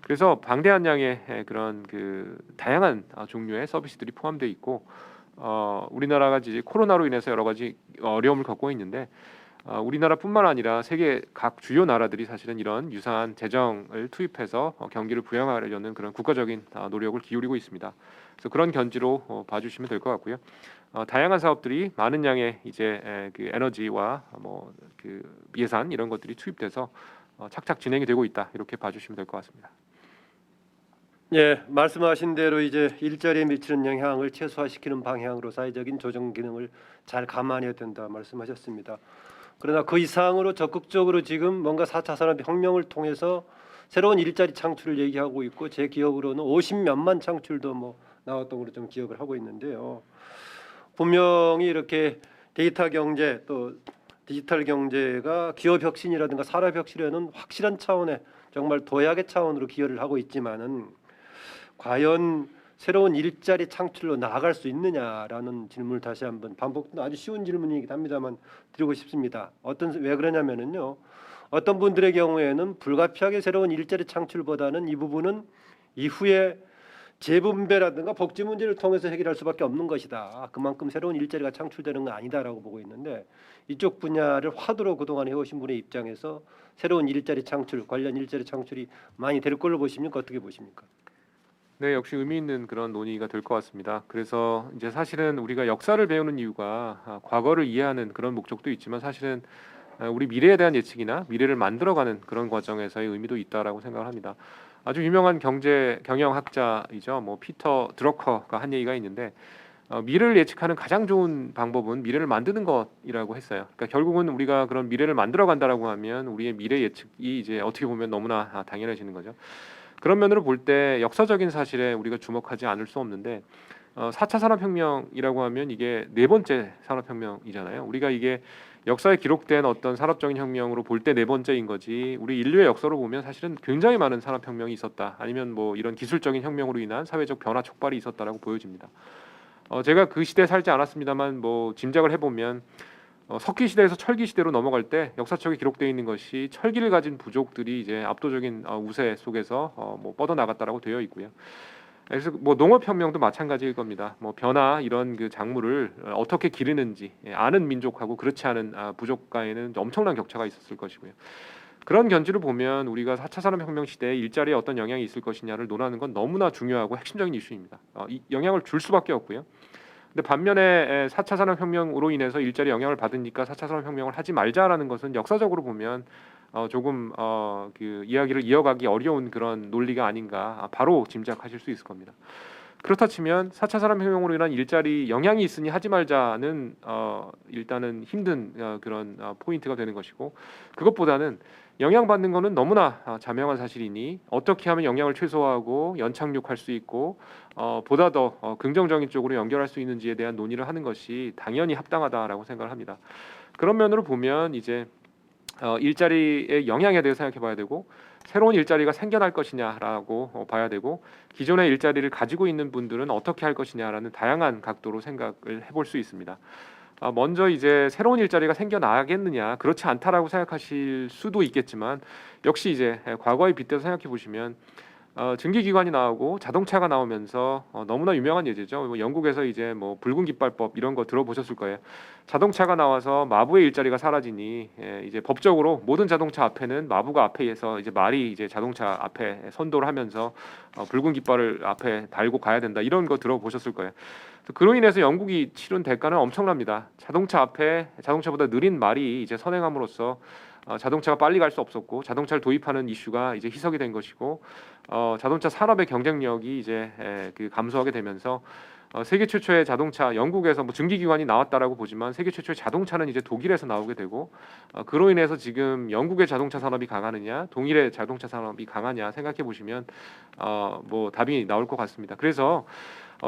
그래서 방대한 양의 그런 그 다양한 종류의 서비스들이 포함되어 있고, 우리나라가 이제 코로나로 인해서 여러 가지 어려움을 겪고 있는데 우리나라뿐만 아니라 세계 각 주요 나라들이 사실은 이런 유사한 재정을 투입해서 경기를 부양하려는 그런 국가적인 노력을 기울이고 있습니다. 그래서 그런 견지로 봐주시면 될 것 같고요. 다양한 사업들이 많은 양의 이제 그 에너지와 뭐 그 예산 이런 것들이 투입돼서 착착 진행이 되고 있다, 이렇게 봐주시면 될 것 같습니다. 예, 말씀하신 대로 이제 일자리에 미치는 영향을 최소화시키는 방향으로 사회적인 조정 기능을 잘 감안해야 된다 말씀하셨습니다. 그러나 그 이상으로 적극적으로 지금 뭔가 4차 산업혁명을 통해서 새로운 일자리 창출을 얘기하고 있고, 제 기억으로는 50몇만 창출도 뭐 나왔던 걸로 좀 기억을 하고 있는데요. 분명히 이렇게 데이터 경제 또 디지털 경제가 기업 혁신이라든가 산업 혁신에는 확실한 차원의 정말 도약의 차원으로 기여를 하고 있지만은 과연 새로운 일자리 창출로 나아갈 수 있느냐라는 질문을 다시 한번 반복도 아주 쉬운 질문이긴 합니다만 드리고 싶습니다. 왜 그러냐면은요. 어떤 분들의 경우에는 불가피하게 새로운 일자리 창출보다는 이 부분은 이후에 재분배라든가 복지 문제를 통해서 해결할 수밖에 없는 것이다. 그만큼 새로운 일자리가 창출되는 건 아니다라고 보고 있는데, 이쪽 분야를 화두로 그동안 해오신 분의 입장에서 새로운 일자리 창출, 관련 일자리 창출이 많이 될 걸로 보십니까? 어떻게 보십니까? 네, 역시 의미 있는 그런 논의가 될 것 같습니다. 그래서 이제 사실은 우리가 역사를 배우는 이유가 과거를 이해하는 그런 목적도 있지만 사실은 우리 미래에 대한 예측이나 미래를 만들어가는 그런 과정에서의 의미도 있다라고 생각을 합니다. 아주 유명한 경영학자이죠. 뭐 피터 드러커가 한 얘기가 있는데 미래를 예측하는 가장 좋은 방법은 미래를 만드는 것이라고 했어요. 그러니까 결국은 우리가 그런 미래를 만들어 간다라고 하면 우리의 미래 예측이 이제 어떻게 보면 너무나 당연해지는 거죠. 그런 면으로 볼 때 역사적인 사실에 우리가 주목하지 않을 수 없는데 4차 산업혁명이라고 하면 이게 네 번째 산업혁명이잖아요. 우리가 이게 역사에 기록된 어떤 산업적인 혁명으로 볼 때 네 번째인 거지. 우리 인류의 역사로 보면 사실은 굉장히 많은 산업혁명이 있었다. 아니면 뭐 이런 기술적인 혁명으로 인한 사회적 변화 촉발이 있었다라고 보여집니다. 제가 그 시대에 살지 않았습니다만 뭐 짐작을 해보면 석기 시대에서 철기 시대로 넘어갈 때 역사책에 기록되어 있는 것이 철기를 가진 부족들이 이제 압도적인 우세 속에서 뭐 뻗어 나갔다라고 되어 있고요. 그래서 뭐 농업혁명도 마찬가지일 겁니다. 뭐 벼나 이런 그 작물을 어떻게 기르는지 아는 민족하고 그렇지 않은 부족 간에는 엄청난 격차가 있었을 것이고요. 그런 견지를 보면 우리가 4차 산업혁명 시대에 일자리에 어떤 영향이 있을 것이냐를 논하는 건 너무나 중요하고 핵심적인 이슈입니다. 이 영향을 줄 수밖에 없고요. 근데 반면에 4차 산업혁명으로 인해서 일자리 영향을 받으니까 4차 산업혁명을 하지 말자라는 것은 역사적으로 보면 조금 그 이야기를 이어가기 어려운 그런 논리가 아닌가 바로 짐작하실 수 있을 겁니다. 그렇다 치면 4차 산업혁명으로 인한 일자리 영향이 있으니 하지 말자는 일단은 힘든 그런 포인트가 되는 것이고 그것보다는 영향받는 것은 너무나 자명한 사실이니 어떻게 하면 영향을 최소화하고 연착륙할 수 있고 보다 더 긍정적인 쪽으로 연결할 수 있는지에 대한 논의를 하는 것이 당연히 합당하다라고 생각을 합니다. 그런 면으로 보면 이제 일자리의 영향에 대해 생각해 봐야 되고 새로운 일자리가 생겨날 것이냐라고 봐야 되고 기존의 일자리를 가지고 있는 분들은 어떻게 할 것이냐라는 다양한 각도로 생각을 해볼 수 있습니다. 먼저 이제 새로운 일자리가 생겨나겠느냐 그렇지 않다라고 생각하실 수도 있겠지만 역시 이제 과거에 빗대서 생각해 보시면 증기기관이 나오고 자동차가 나오면서 너무나 유명한 예제죠. 뭐 영국에서 이제 뭐 붉은 깃발법 이런 거 들어보셨을 거예요. 자동차가 나와서 마부의 일자리가 사라지니 이제 법적으로 모든 자동차 앞에는 마부가 앞에서 이제 말이 이제 자동차 앞에 선도를 하면서 붉은 깃발을 앞에 달고 가야 된다 이런 거 들어보셨을 거예요. 그로 인해서 영국이 치른 대가는 엄청납니다. 자동차 앞에 자동차보다 느린 말이 이제 선행함으로써 자동차가 빨리 갈 수 없었고 자동차를 도입하는 이슈가 이제 희석이 된 것이고 자동차 산업의 경쟁력이 이제 그 감소하게 되면서 세계 최초의 자동차 영국에서 뭐 증기기관이 나왔다라고 보지만 세계 최초의 자동차는 이제 독일에서 나오게 되고 그로 인해서 지금 영국의 자동차 산업이 강하느냐 동일의 자동차 산업이 강하냐 생각해 보시면 뭐 답이 나올 것 같습니다. 그래서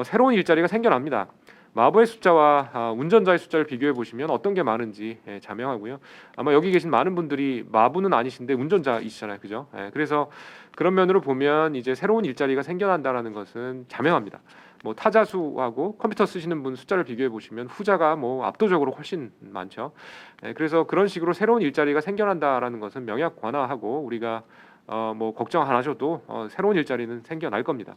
새로운 일자리가 생겨납니다. 마부의 숫자와 운전자의 숫자를 비교해 보시면 어떤 게 많은지 자명하고요. 아마 여기 계신 많은 분들이 마부는 아니신데 운전자이시잖아요, 그죠? 그래서 그런 면으로 보면 이제 새로운 일자리가 생겨난다라는 것은 자명합니다. 뭐 타자수하고 컴퓨터 쓰시는 분 숫자를 비교해 보시면 후자가 뭐 압도적으로 훨씬 많죠. 그래서 그런 식으로 새로운 일자리가 생겨난다라는 것은 명약관화하고 우리가 뭐 걱정 안 하셔도 새로운 일자리는 생겨날 겁니다.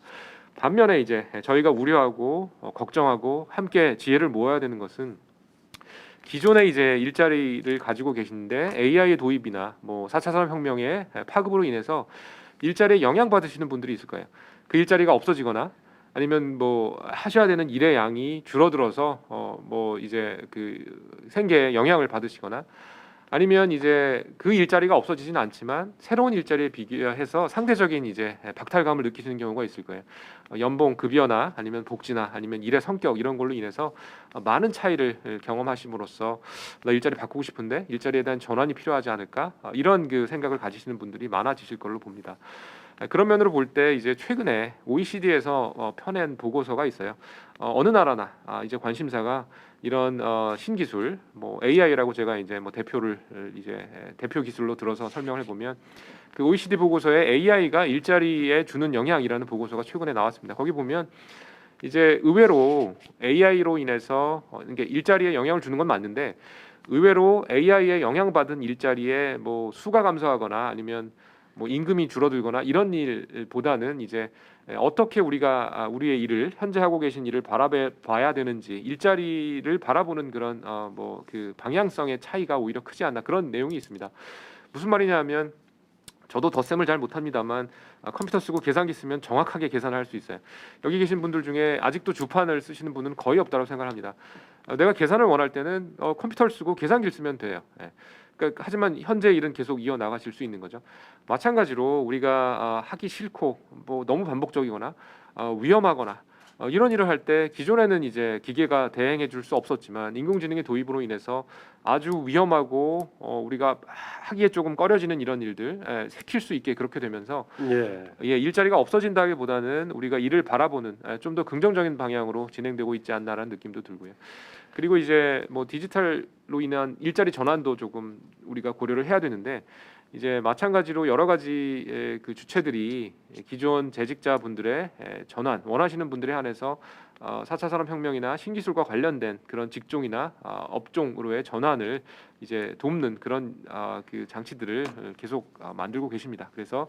반면에 이제 저희가 우려하고 걱정하고 함께 지혜를 모아야 되는 것은 기존의 이제 일자리를 가지고 계신데 AI의 도입이나 뭐 4차 산업혁명의 파급으로 인해서 일자리에 영향받으시는 분들이 있을 거예요. 그 일자리가 없어지거나 아니면 뭐 하셔야 되는 일의 양이 줄어들어서 뭐 이제 그 생계에 영향을 받으시거나 아니면 이제 그 일자리가 없어지지는 않지만 새로운 일자리에 비교해서 상대적인 이제 박탈감을 느끼시는 경우가 있을 거예요. 연봉 급여나 아니면 복지나 아니면 일의 성격 이런 걸로 인해서 많은 차이를 경험하심으로써 나 일자리 바꾸고 싶은데 일자리에 대한 전환이 필요하지 않을까 이런 그 생각을 가지시는 분들이 많아지실 걸로 봅니다. 그런 면으로 볼 때 이제 최근에 OECD에서 펴낸 보고서가 있어요. 어느 나라나 이제 관심사가 이런 신기술, 뭐 AI라고 제가 이제 뭐 대표를 이제 대표 기술로 들어서 설명을 해보면 그 OECD 보고서에 AI가 일자리에 주는 영향이라는 보고서가 최근에 나왔습니다. 거기 보면 이제 의외로 AI로 인해서 이게 일자리에 영향을 주는 건 맞는데 의외로 AI에 영향받은 일자리에 뭐 수가 감소하거나 아니면 뭐 임금이 줄어들거나 이런 일보다는 이제 어떻게 우리가 우리의 일을 현재 하고 계신 일을 바라봐야 되는지 일자리를 바라보는 그런 뭐 그 방향성의 차이가 오히려 크지 않나 그런 내용이 있습니다. 무슨 말이냐면 저도 덧셈을 잘 못합니다만 컴퓨터 쓰고 계산기 쓰면 정확하게 계산을 할 수 있어요. 여기 계신 분들 중에 아직도 주판을 쓰시는 분은 거의 없다고 생각합니다. 내가 계산을 원할 때는 컴퓨터를 쓰고 계산기를 쓰면 돼요. 그러니까 하지만 현재 일은 계속 이어 나가실 수 있는 거죠. 마찬가지로 우리가 하기 싫고 뭐 너무 반복적이거나 위험하거나 이런 일을 할 때 기존에는 이제 기계가 대행해 줄 수 없었지만 인공지능의 도입으로 인해서 아주 위험하고 우리가 하기에 조금 꺼려지는 이런 일들 새킬 수 있게 그렇게 되면서 일자리가 없어진다기보다는 우리가 이를 바라보는 좀 더 긍정적인 방향으로 진행되고 있지 않나라는 느낌도 들고요. 그리고 이제 뭐 디지털로 인한 일자리 전환도 조금 우리가 고려를 해야 되는데 이제 마찬가지로 여러 가지 그 주체들이 기존 재직자분들의 전환 원하시는 분들에 한해서 4차 산업혁명이나 신기술과 관련된 그런 직종이나 업종으로의 전환을 이제 돕는 그런 그 장치들을 계속 만들고 계십니다. 그래서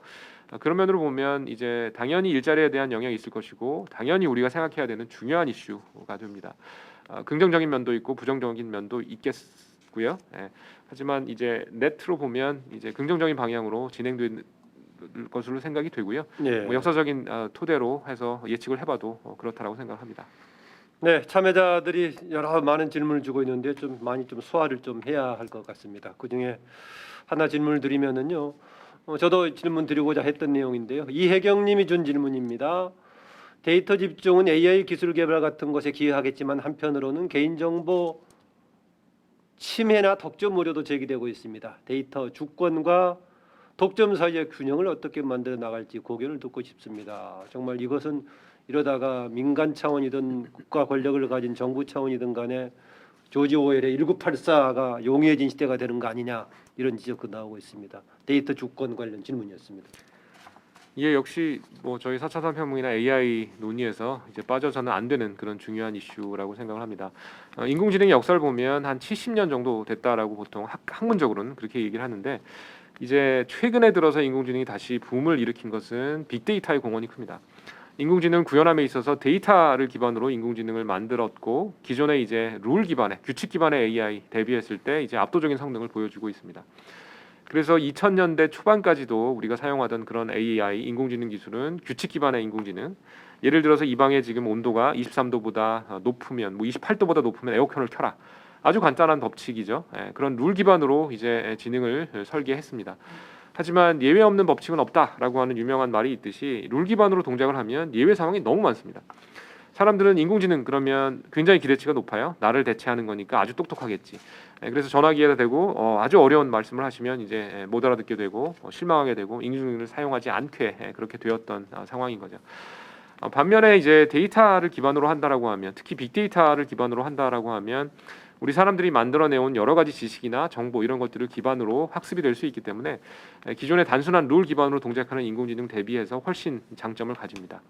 그런 면으로 보면 이제 당연히 일자리에 대한 영향이 있을 것이고 당연히 우리가 생각해야 되는 중요한 이슈가 됩니다. 긍정적인 면도 있고 부정적인 면도 있겠고요. 하지만 이제 네트로 보면 이제 긍정적인 방향으로 진행될 것으로 생각이 되고요. 뭐 역사적인 토대로 해서 예측을 해봐도 그렇다라고 생각합니다. 네, 참여자들이 여러 많은 질문을 주고 있는데 좀 많이 좀 소화를 좀 해야 할 것 같습니다. 그 중에 하나 질문을 드리면은요, 저도 질문 드리고자 했던 내용인데요. 이혜경님이 준 질문입니다. 데이터 집중은 AI 기술 개발 같은 것에 기여하겠지만 한편으로는 개인정보 침해나 독점 우려도 제기되고 있습니다. 데이터 주권과 독점 사이의 균형을 어떻게 만들어 나갈지 고견을 듣고 싶습니다. 정말 이것은 이러다가 민간 차원이든 국가 권력을 가진 정부 차원이든 간에 조지 오웰의 1984가 용이해진 시대가 되는 거 아니냐 이런 지적도 나오고 있습니다. 데이터 주권 관련 질문이었습니다. 이게 역시 뭐 저희 4차 산업혁명이나 AI 논의에서 이제 빠져서는 안 되는 그런 중요한 이슈라고 생각을 합니다. 인공지능의 역사를 보면 한 70년 정도 됐다라고 보통 학문적으로는 그렇게 얘기를 하는데 이제 최근에 들어서 인공지능이 다시 붐을 일으킨 것은 빅데이터의 공헌이 큽니다. 인공지능 구현함에 있어서 데이터를 기반으로 인공지능을 만들었고 기존에 이제 룰 기반의 규칙 기반의 AI 대비했을 때 이제 압도적인 성능을 보여주고 있습니다. 그래서 2000년대 초반까지도 우리가 사용하던 그런 AI 인공지능 기술은 규칙 기반의 인공지능. 예를 들어서 이 방에 지금 온도가 23도보다 높으면 뭐 28도보다 높으면 에어컨을 켜라. 아주 간단한 법칙이죠. 그런 룰 기반으로 이제 지능을 설계했습니다. 하지만 예외 없는 법칙은 없다라고 하는 유명한 말이 있듯이 룰 기반으로 동작을 하면 예외 상황이 너무 많습니다. 사람들은 인공지능 그러면 굉장히 기대치가 높아요. 나를 대체하는 거니까 아주 똑똑하겠지. 그래서 전화기에다 대고 아주 어려운 말씀을 하시면 이제 못 알아듣게 되고 실망하게 되고 인공지능을 사용하지 않게 그렇게 되었던 상황인 거죠. 반면에 이제 데이터를 기반으로 한다라고 하면 특히 빅데이터를 기반으로 한다라고 하면 우리 사람들이 만들어내온 여러 가지 지식이나 정보 이런 것들을 기반으로 학습이 될 수 있기 때문에 기존의 단순한 룰 기반으로 동작하는 인공지능 대비해서 훨씬 장점을 가집니다.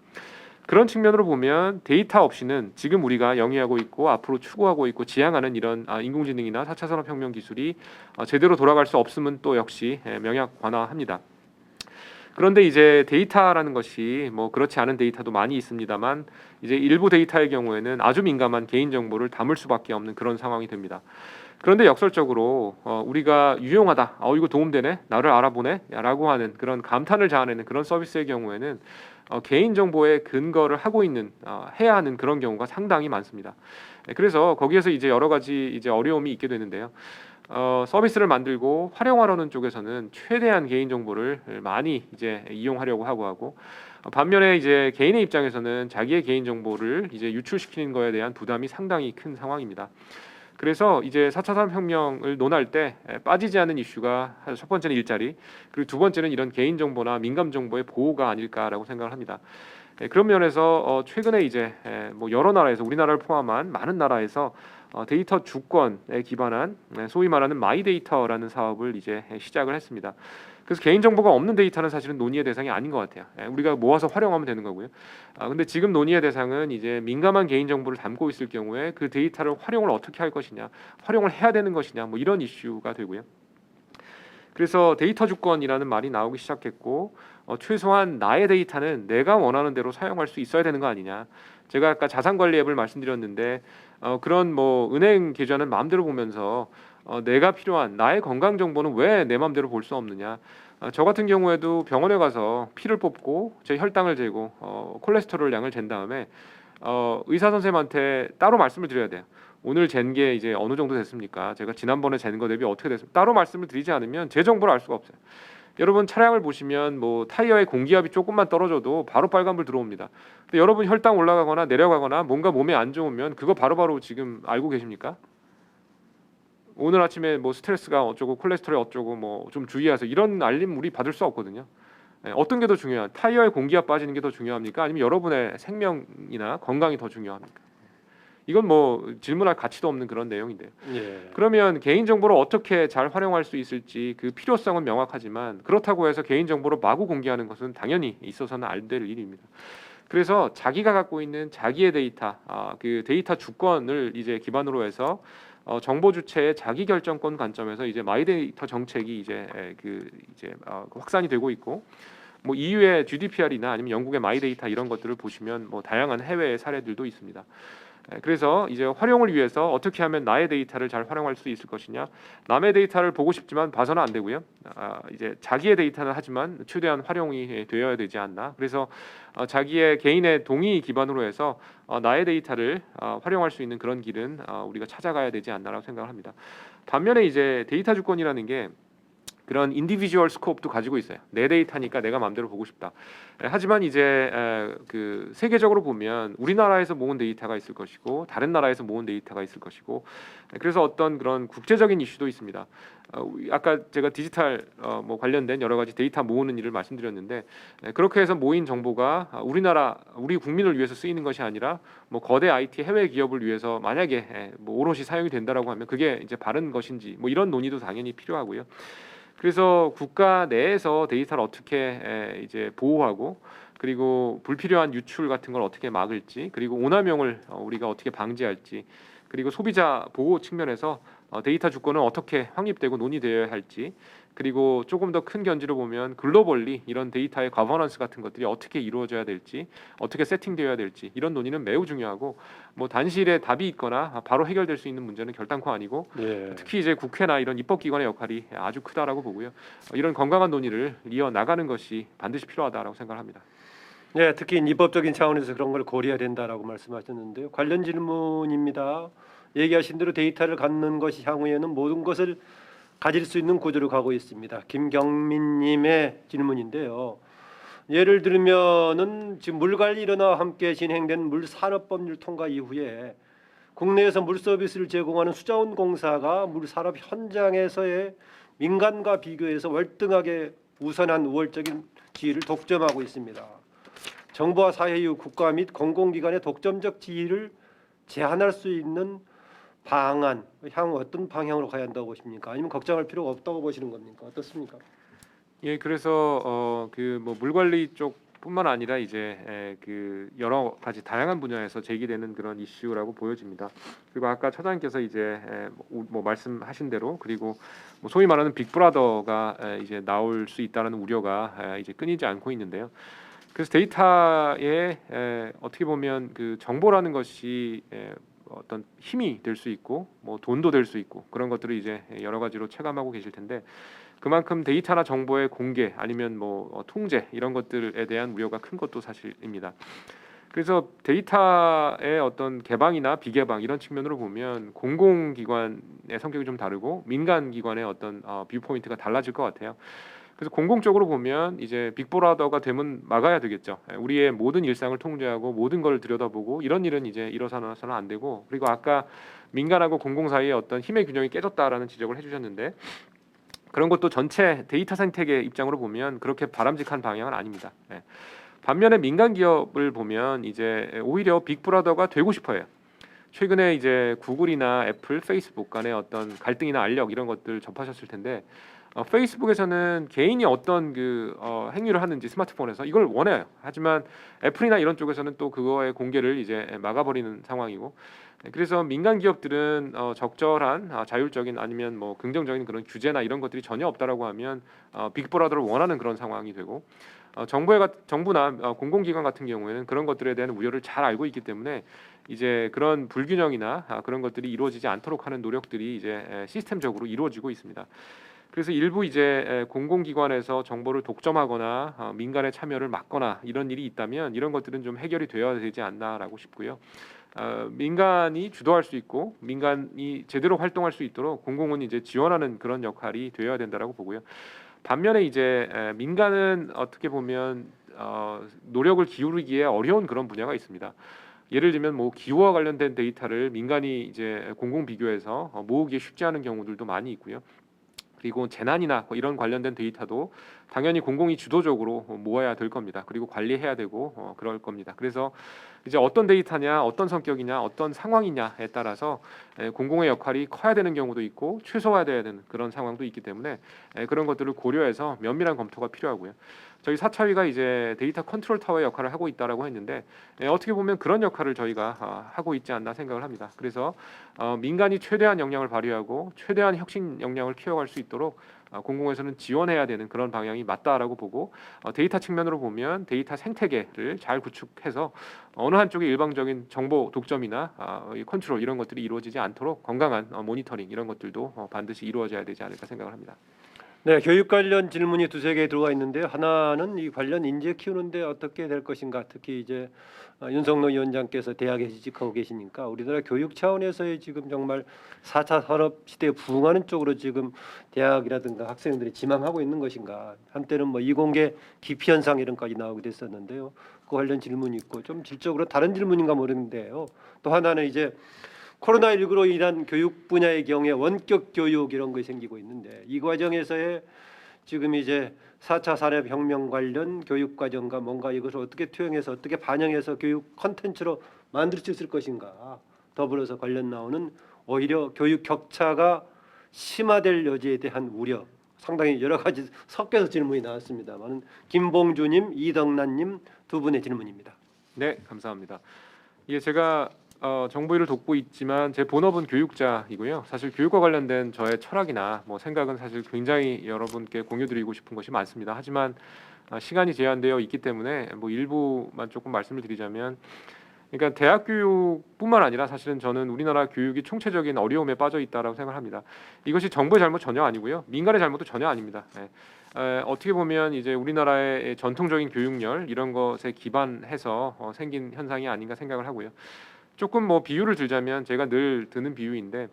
그런 측면으로 보면 데이터 없이는 지금 우리가 영위하고 있고 앞으로 추구하고 있고 지향하는 이런 인공지능이나 4차 산업혁명 기술이 제대로 돌아갈 수 없음은 또 역시 명약관화합니다. 그런데 이제 데이터라는 것이 뭐 그렇지 않은 데이터도 많이 있습니다만 이제 일부 데이터의 경우에는 아주 민감한 개인 정보를 담을 수밖에 없는 그런 상황이 됩니다. 그런데 역설적으로 우리가 유용하다, 이거 도움되네, 나를 알아보네라고 하는 그런 감탄을 자아내는 그런 서비스의 경우에는 개인 정보에 근거를 하고 있는 해야 하는 그런 경우가 상당히 많습니다. 그래서 거기에서 이제 여러 가지 이제 어려움이 있게 되는데요. 서비스를 만들고 활용하려는 쪽에서는 최대한 개인 정보를 많이 이제 이용하려고 하고 반면에 이제 개인의 입장에서는 자기의 개인 정보를 이제 유출시키는 거에 대한 부담이 상당히 큰 상황입니다. 그래서 이제 4차 산업혁명을 논할 때 빠지지 않는 이슈가 첫 번째는 일자리, 그리고 두 번째는 이런 개인 정보나 민감 정보의 보호가 아닐까라고 생각을 합니다. 그런 면에서 최근에 이제 뭐 여러 나라에서 우리나라를 포함한 많은 나라에서 데이터 주권에 기반한 소위 말하는 마이데이터라는 사업을 이제 시작을 했습니다. 그래서 개인 정보가 없는 데이터는 사실은 논의의 대상이 아닌 것 같아요. 우리가 모아서 활용하면 되는 거고요. 근데 지금 논의의 대상은 이제 민감한 개인 정보를 담고 있을 경우에 그 데이터를 활용을 어떻게 할 것이냐, 활용을 해야 되는 것이냐, 뭐 이런 이슈가 되고요. 그래서 데이터 주권이라는 말이 나오기 시작했고 최소한 나의 데이터는 내가 원하는 대로 사용할 수 있어야 되는 거 아니냐. 제가 아까 자산관리 앱을 말씀드렸는데 그런 뭐 은행 계좌는 마음대로 보면서 내가 필요한 나의 건강 정보는 왜 내 마음대로 볼 수 없느냐. 저 같은 경우에도 병원에 가서 피를 뽑고 제 혈당을 재고 콜레스테롤 양을 잰 다음에 의사 선생님한테 따로 말씀을 드려야 돼요. 오늘 잰 게 이제 어느 정도 됐습니까? 제가 지난번에 잰 거 대비 어떻게 됐습니까? 따로 말씀을 드리지 않으면 제 정보를 알 수가 없어요. 여러분 차량을 보시면 뭐 타이어의 공기압이 조금만 떨어져도 바로 빨간불 들어옵니다. 근데 여러분 혈당 올라가거나 내려가거나 뭔가 몸에 안 좋으면 그거 바로바로 지금 알고 계십니까? 오늘 아침에 뭐 스트레스가 어쩌고 콜레스테롤 어쩌고 뭐 좀 주의하세요. 이런 알림 우리 받을 수 없거든요. 어떤 게 더 중요한? 타이어의 공기압 빠지는 게 더 중요합니까? 아니면 여러분의 생명이나 건강이 더 중요합니까? 이건 뭐 질문할 가치도 없는 그런 내용인데요. 예. 그러면 개인정보를 어떻게 잘 활용할 수 있을지 그 필요성은 명확하지만 그렇다고 해서 개인정보를 마구 공개하는 것은 당연히 있어서는 안 될 일입니다. 그래서 자기가 갖고 있는 자기의 데이터, 그 데이터 주권을 이제 기반으로 해서 정보 주체의 자기 결정권 관점에서 이제 마이데이터 정책이 이제 확산이 되고 있고, 뭐 EU의 GDPR이나 아니면 영국의 마이데이터 이런 것들을 보시면 뭐 다양한 해외의 사례들도 있습니다. 그래서 이제 활용을 위해서 어떻게 하면 나의 데이터를 잘 활용할 수 있을 것이냐, 남의 데이터를 보고 싶지만 봐서는 안 되고요. 이제 자기의 데이터는 하지만 최대한 활용이 되어야 되지 않나. 그래서 자기의 개인의 동의 기반으로 해서 나의 데이터를 활용할 수 있는 그런 길은 우리가 찾아가야 되지 않나라고 생각을 합니다. 반면에 이제 데이터 주권이라는 게 그런 인디비주얼 스코프도 가지고 있어요. 내 데이터니까 내가 마음대로 보고 싶다. 하지만 이제 그 세계적으로 보면 우리나라에서 모은 데이터가 있을 것이고 다른 나라에서 모은 데이터가 있을 것이고, 그래서 어떤 그런 국제적인 이슈도 있습니다. 아까 제가 디지털 뭐 관련된 여러 가지 데이터 모으는 일을 말씀드렸는데, 그렇게 해서 모인 정보가 우리 국민을 위해서 쓰이는 것이 아니라 뭐 거대 IT 해외 기업을 위해서 만약에 뭐 오롯이 사용이 된다라고 하면 그게 이제 바른 것인지 뭐 이런 논의도 당연히 필요하고요. 그래서 국가 내에서 데이터를 어떻게 이제 보호하고, 그리고 불필요한 유출 같은 걸 어떻게 막을지, 그리고 오남용을 우리가 어떻게 방지할지, 그리고 소비자 보호 측면에서 데이터 주권은 어떻게 확립되고 논의되어야 할지, 그리고 조금 더 큰 견지로 보면 글로벌리 이런 데이터의 거버넌스 같은 것들이 어떻게 이루어져야 될지, 어떻게 세팅되어야 될지, 이런 논의는 매우 중요하고, 뭐 단시일에 답이 있거나 바로 해결될 수 있는 문제는 결단코 아니고, 예. 특히 이제 국회나 이런 입법기관의 역할이 아주 크다라고 보고요. 이런 건강한 논의를 이어 나가는 것이 반드시 필요하다라고 생각합니다. 네, 특히 입법적인 차원에서 그런 걸 고려해야 된다라고 말씀하셨는데요. 관련 질문입니다. 얘기하신 대로 데이터를 갖는 것이 향후에는 모든 것을 가질 수 있는 구조로 가고 있습니다. 김경민님의 질문인데요. 예를 들면은 지금 물관리위원회와 함께 진행된 물산업법률 통과 이후에 국내에서 물 서비스를 제공하는 수자원공사가 물산업 현장에서의 민간과 비교해서 월등하게 우선한 우월적인 지위를 독점하고 있습니다. 정부와 사회 이후 국가 및 공공기관의 독점적 지위를 제한할 수 있는 방안, 향후 어떤 방향으로 가야 한다고 보십니까? 아니면 걱정할 필요가 없다고 보시는 겁니까? 어떻습니까? 예, 그래서 그 뭐 물관리 쪽뿐만 아니라 이제 그 여러 가지 다양한 분야에서 제기되는 그런 이슈라고 보여집니다. 그리고 아까 차장님께서 이제 뭐 말씀하신 대로, 그리고 뭐 소위 말하는 빅브라더가 이제 나올 수 있다는 우려가 이제 끊이지 않고 있는데요. 그래서 데이터에 어떻게 보면 그 정보라는 것이 어떤 힘이 될 수 있고 뭐 돈도 될 수 있고 그런 것들을 이제 여러 가지로 체감하고 계실 텐데, 그만큼 데이터나 정보의 공개 아니면 뭐 통제 이런 것들에 대한 우려가 큰 것도 사실입니다. 그래서 데이터의 어떤 개방이나 비개방 이런 측면으로 보면 공공기관의 성격이 좀 다르고 민간기관의 어떤 뷰포인트가 달라질 것 같아요. 그래서 공공적으로 보면 이제 빅브라더가 되면 막아야 되겠죠. 우리의 모든 일상을 통제하고 모든 걸 들여다보고 이런 일은 이제 일어서는 안 되고, 그리고 아까 민간하고 공공 사이의 어떤 힘의 균형이 깨졌다라는 지적을 해주셨는데, 그런 것도 전체 데이터 생태계 입장으로 보면 그렇게 바람직한 방향은 아닙니다. 반면에 민간 기업을 보면 이제 오히려 빅브라더가 되고 싶어요. 최근에 이제 구글이나 애플, 페이스북 간의 어떤 갈등이나 알력 이런 것들 접하셨을 텐데, 페이스북에서는 개인이 어떤 그 행위를 하는지 스마트폰에서 이걸 원해요. 하지만 애플이나 이런 쪽에서는 또 그거의 공개를 이제 막아버리는 상황이고, 그래서 민간 기업들은 적절한 자율적인 아니면 뭐 긍정적인 그런 규제나 이런 것들이 전혀 없다라고 하면 빅브라더를 원하는 그런 상황이 되고, 정부나 공공기관 같은 경우에는 그런 것들에 대한 우려를 잘 알고 있기 때문에 이제 그런 불균형이나 그런 것들이 이루어지지 않도록 하는 노력들이 이제 시스템적으로 이루어지고 있습니다. 그래서 일부 이제 공공기관에서 정보를 독점하거나 민간의 참여를 막거나 이런 일이 있다면 이런 것들은 좀 해결이 되어야 되지 않나라고 싶고요. 민간이 주도할 수 있고 민간이 제대로 활동할 수 있도록 공공은 이제 지원하는 그런 역할이 되어야 된다라고 보고요. 반면에 이제 민간은 어떻게 보면 노력을 기울이기에 어려운 그런 분야가 있습니다. 예를 들면 뭐 기후와 관련된 데이터를 민간이 이제 공공 비교해서 모으기 쉽지 않은 경우들도 많이 있고요. 그리고 재난이나 이런 관련된 데이터도 당연히 공공이 주도적으로 모아야 될 겁니다. 그리고 관리해야 되고 그럴 겁니다. 그래서 이제 어떤 데이터냐, 어떤 성격이냐, 어떤 상황이냐에 따라서 공공의 역할이 커야 되는 경우도 있고 최소화돼야 되는 그런 상황도 있기 때문에 그런 것들을 고려해서 면밀한 검토가 필요하고요. 저희 사차위가 이제 데이터 컨트롤 타워의 역할을 하고 있다라고 했는데 어떻게 보면 그런 역할을 저희가 하고 있지 않나 생각을 합니다. 그래서 민간이 최대한 역량을 발휘하고 최대한 혁신 역량을 키워갈 수 있도록 공공에서는 지원해야 되는 그런 방향이 맞다라고 보고 데이터 측면으로 보면 데이터 생태계를 잘 구축해서 어느 한쪽에 일방적인 정보 독점이나 이 컨트롤 이런 것들이 이루어지지 않도록 건강한 모니터링 이런 것들도 반드시 이루어져야 되지 않을까 생각을 합니다. 네, 교육 관련 질문이 두세 개 들어와 있는데요. 하나는 이 관련 인재 키우는데 어떻게 될 것인가. 특히 이제 윤석노 위원장께서 대학에 재직하고 계시니까 우리나라 교육 차원에서의 지금 정말 4차 산업 시대에 부응하는 쪽으로 지금 대학이라든가 학생들이 지망하고 있는 것인가. 한때는 뭐 이공계 기피 현상 이런 까지 나오기도 했었는데요. 그 관련 질문이 있고 좀 질적으로 다른 질문인가 모르는데요. 또 하나는 이제 코로나19로 인한 교육 분야의 경우에 원격 교육 이런 것이 생기고 있는데 이 과정에서의 지금 이제 4차 산업혁명 관련 교육 과정과 뭔가 이것을 어떻게 투영해서 어떻게 반영해서 교육 콘텐츠로 만들 수 있을 것인가. 더불어서 관련 나오는 오히려 교육 격차가 심화될 여지에 대한 우려. 상당히 여러 가지 섞여서 질문이 나왔습니다만 김봉주님, 이덕란님 두 분의 질문입니다. 네, 감사합니다. 예, 제가 정보일을 돕고 있지만 제 본업은 교육자이고요. 사실 교육과 관련된 저의 철학이나 뭐 생각은 사실 굉장히 여러분께 공유드리고 싶은 것이 많습니다. 하지만 시간이 제한되어 있기 때문에 뭐 일부만 조금 말씀을 드리자면, 그러니까 대학 교육뿐만 아니라 사실은 저는 우리나라 교육이 총체적인 어려움에 빠져 있다라고 생각합니다. 이것이 정부의 잘못 전혀 아니고요, 민간의 잘못도 전혀 아닙니다. 어떻게 보면 이제 우리나라의 전통적인 교육열 이런 것에 기반해서 생긴 현상이 아닌가 생각을 하고요. 조금 뭐 비유를 들자면 제가 늘 드는 비유인데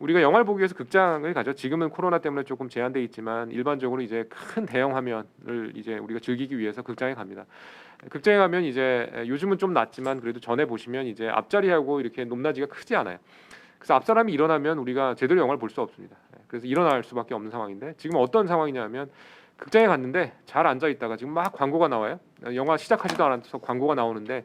우리가 영화를 보기 위해서 극장을 가죠. 지금은 코로나 때문에 조금 제한돼 있지만 일반적으로 이제 큰 대형 화면을 이제 우리가 즐기기 위해서 극장에 갑니다. 극장에 가면 이제 요즘은 좀 낫지만 그래도 전에 보시면 이제 앞자리하고 이렇게 높낮이가 크지 않아요. 그래서 앞사람이 일어나면 우리가 제대로 영화를 볼 수 없습니다. 그래서 일어날 수밖에 없는 상황인데 지금 어떤 상황이냐면 극장에 갔는데 잘 앉아 있다가 지금 막 광고가 나와요. 영화 시작하지도 않아서 광고가 나오는데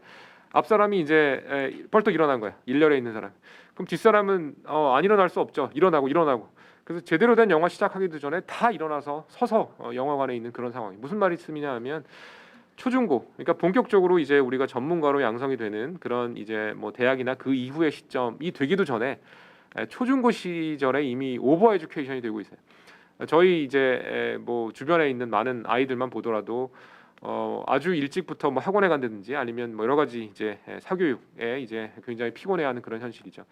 앞 사람이 이제 벌떡 일어난 거야. 일렬에 있는 사람. 그럼 뒷 사람은 안 일어날 수 없죠. 일어나고. 그래서 제대로 된 영화 시작하기도 전에 다 일어나서 서서 영화관에 있는 그런 상황이. 무슨 말씀이냐 하면 초중고, 그러니까 본격적으로 이제 우리가 전문가로 양성이 되는 그런 이제 뭐 대학이나 그 이후의 시점이 되기도 전에 초중고 시절에 이미 오버 에듀케이션이 되고 있어요. 저희 이제 뭐 주변에 있는 많은 아이들만 보더라도 아주 일찍부터 뭐 학원에 간다든지 아니면 뭐 여러 가지 이제 사교육에 이제 굉장히 피곤해하는 그런 현실이죠.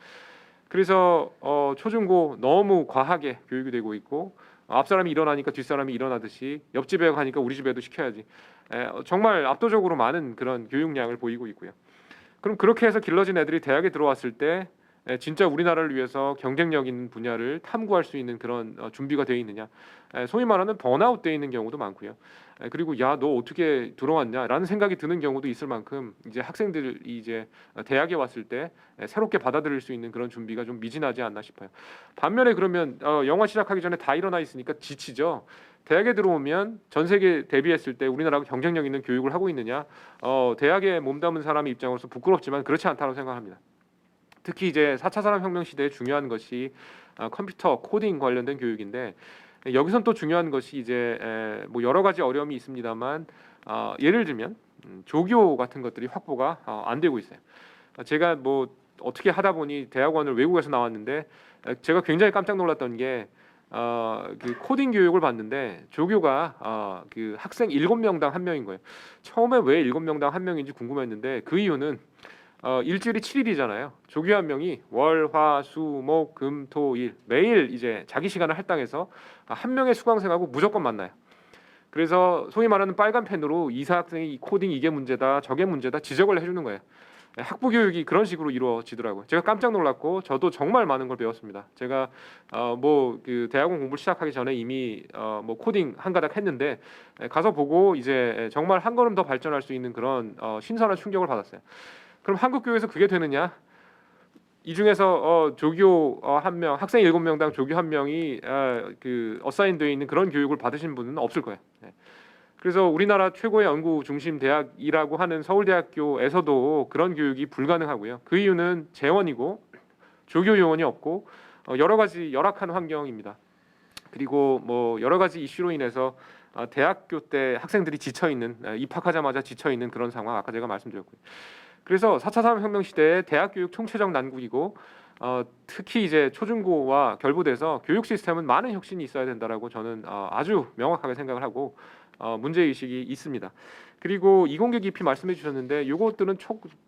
그래서 초중고 너무 과하게 교육이 되고 있고 앞 사람이 일어나니까 뒷 사람이 일어나듯이 옆집에 가니까 우리 집에도 시켜야지. 정말 압도적으로 많은 그런 교육량을 보이고 있고요. 그럼 그렇게 해서 길러진 애들이 대학에 들어왔을 때 진짜 우리나라를 위해서 경쟁력 있는 분야를 탐구할 수 있는 그런 준비가 되어 있느냐, 소위 말하는 번아웃 되어 있는 경우도 많고요. 그리고 야, 너 어떻게 들어왔냐라는 생각이 드는 경우도 있을 만큼 이제 학생들이 이제 대학에 왔을 때 새롭게 받아들일 수 있는 그런 준비가 좀 미진하지 않나 싶어요. 반면에 그러면 영화 시작하기 전에 다 일어나 있으니까 지치죠. 대학에 들어오면 전 세계 대비했을 때 우리나라가 경쟁력 있는 교육을 하고 있느냐, 대학에 몸담은 사람의 입장으로서 부끄럽지만 그렇지 않다고 생각합니다. 특히 이제 4차 산업혁명 시대에 중요한 것이 컴퓨터 코딩 관련된 교육인데 여기선 또 중요한 것이 이제 뭐 여러 가지 어려움이 있습니다만 예를 들면 조교 같은 것들이 확보가 안 되고 있어요. 제가 뭐 어떻게 하다 보니 대학원을 외국에서 나왔는데 제가 굉장히 깜짝 놀랐던 게 그 코딩 교육을 받는데 조교가 그 학생 7명당 1명인 거예요. 처음에 왜 7명당 1명인지 궁금했는데 그 이유는 일주일이 7일이잖아요. 조교 한 명이 월, 화, 수, 목, 금, 토, 일 매일 이제 자기 시간을 할당해서 한 명의 수강생하고 무조건 만나요. 그래서 소위 말하는 빨간 펜으로 이사 학생이 이 코딩 이게 문제다, 저게 문제다 지적을 해주는 거예요. 학부 교육이 그런 식으로 이루어지더라고요. 제가 깜짝 놀랐고 저도 정말 많은 걸 배웠습니다. 제가 그 대학원 공부를 시작하기 전에 이미 뭐 코딩 한 가닥 했는데 가서 보고 이제 정말 한 걸음 더 발전할 수 있는 그런 신선한 충격을 받았어요. 그럼 한국 교육에서 그게 되느냐? 이 중에서 조교 한 명, 학생 7명당 조교 한 명이 그 어사인되어 있는 그런 교육을 받으신 분은 없을 거예요. 네. 그래서 우리나라 최고의 연구 중심 대학이라고 하는 서울대학교에서도 그런 교육이 불가능하고요. 그 이유는 재원이고 조교 요원이 없고 여러 가지 열악한 환경입니다. 그리고 뭐 여러 가지 이슈로 인해서 대학교 때 학생들이 지쳐 있는 입학하자마자 지쳐 있는 그런 상황 아까 제가 말씀드렸고요. 그래서 4차 산업혁명 시대에 대학 교육 총체적 난국이고 특히 이제 초중고와 결부돼서 교육 시스템은 많은 혁신이 있어야 된다라고 저는 아주 명확하게 생각을 하고 문제 의식이 있습니다. 그리고 이공계 깊이 말씀해 주셨는데 이것들은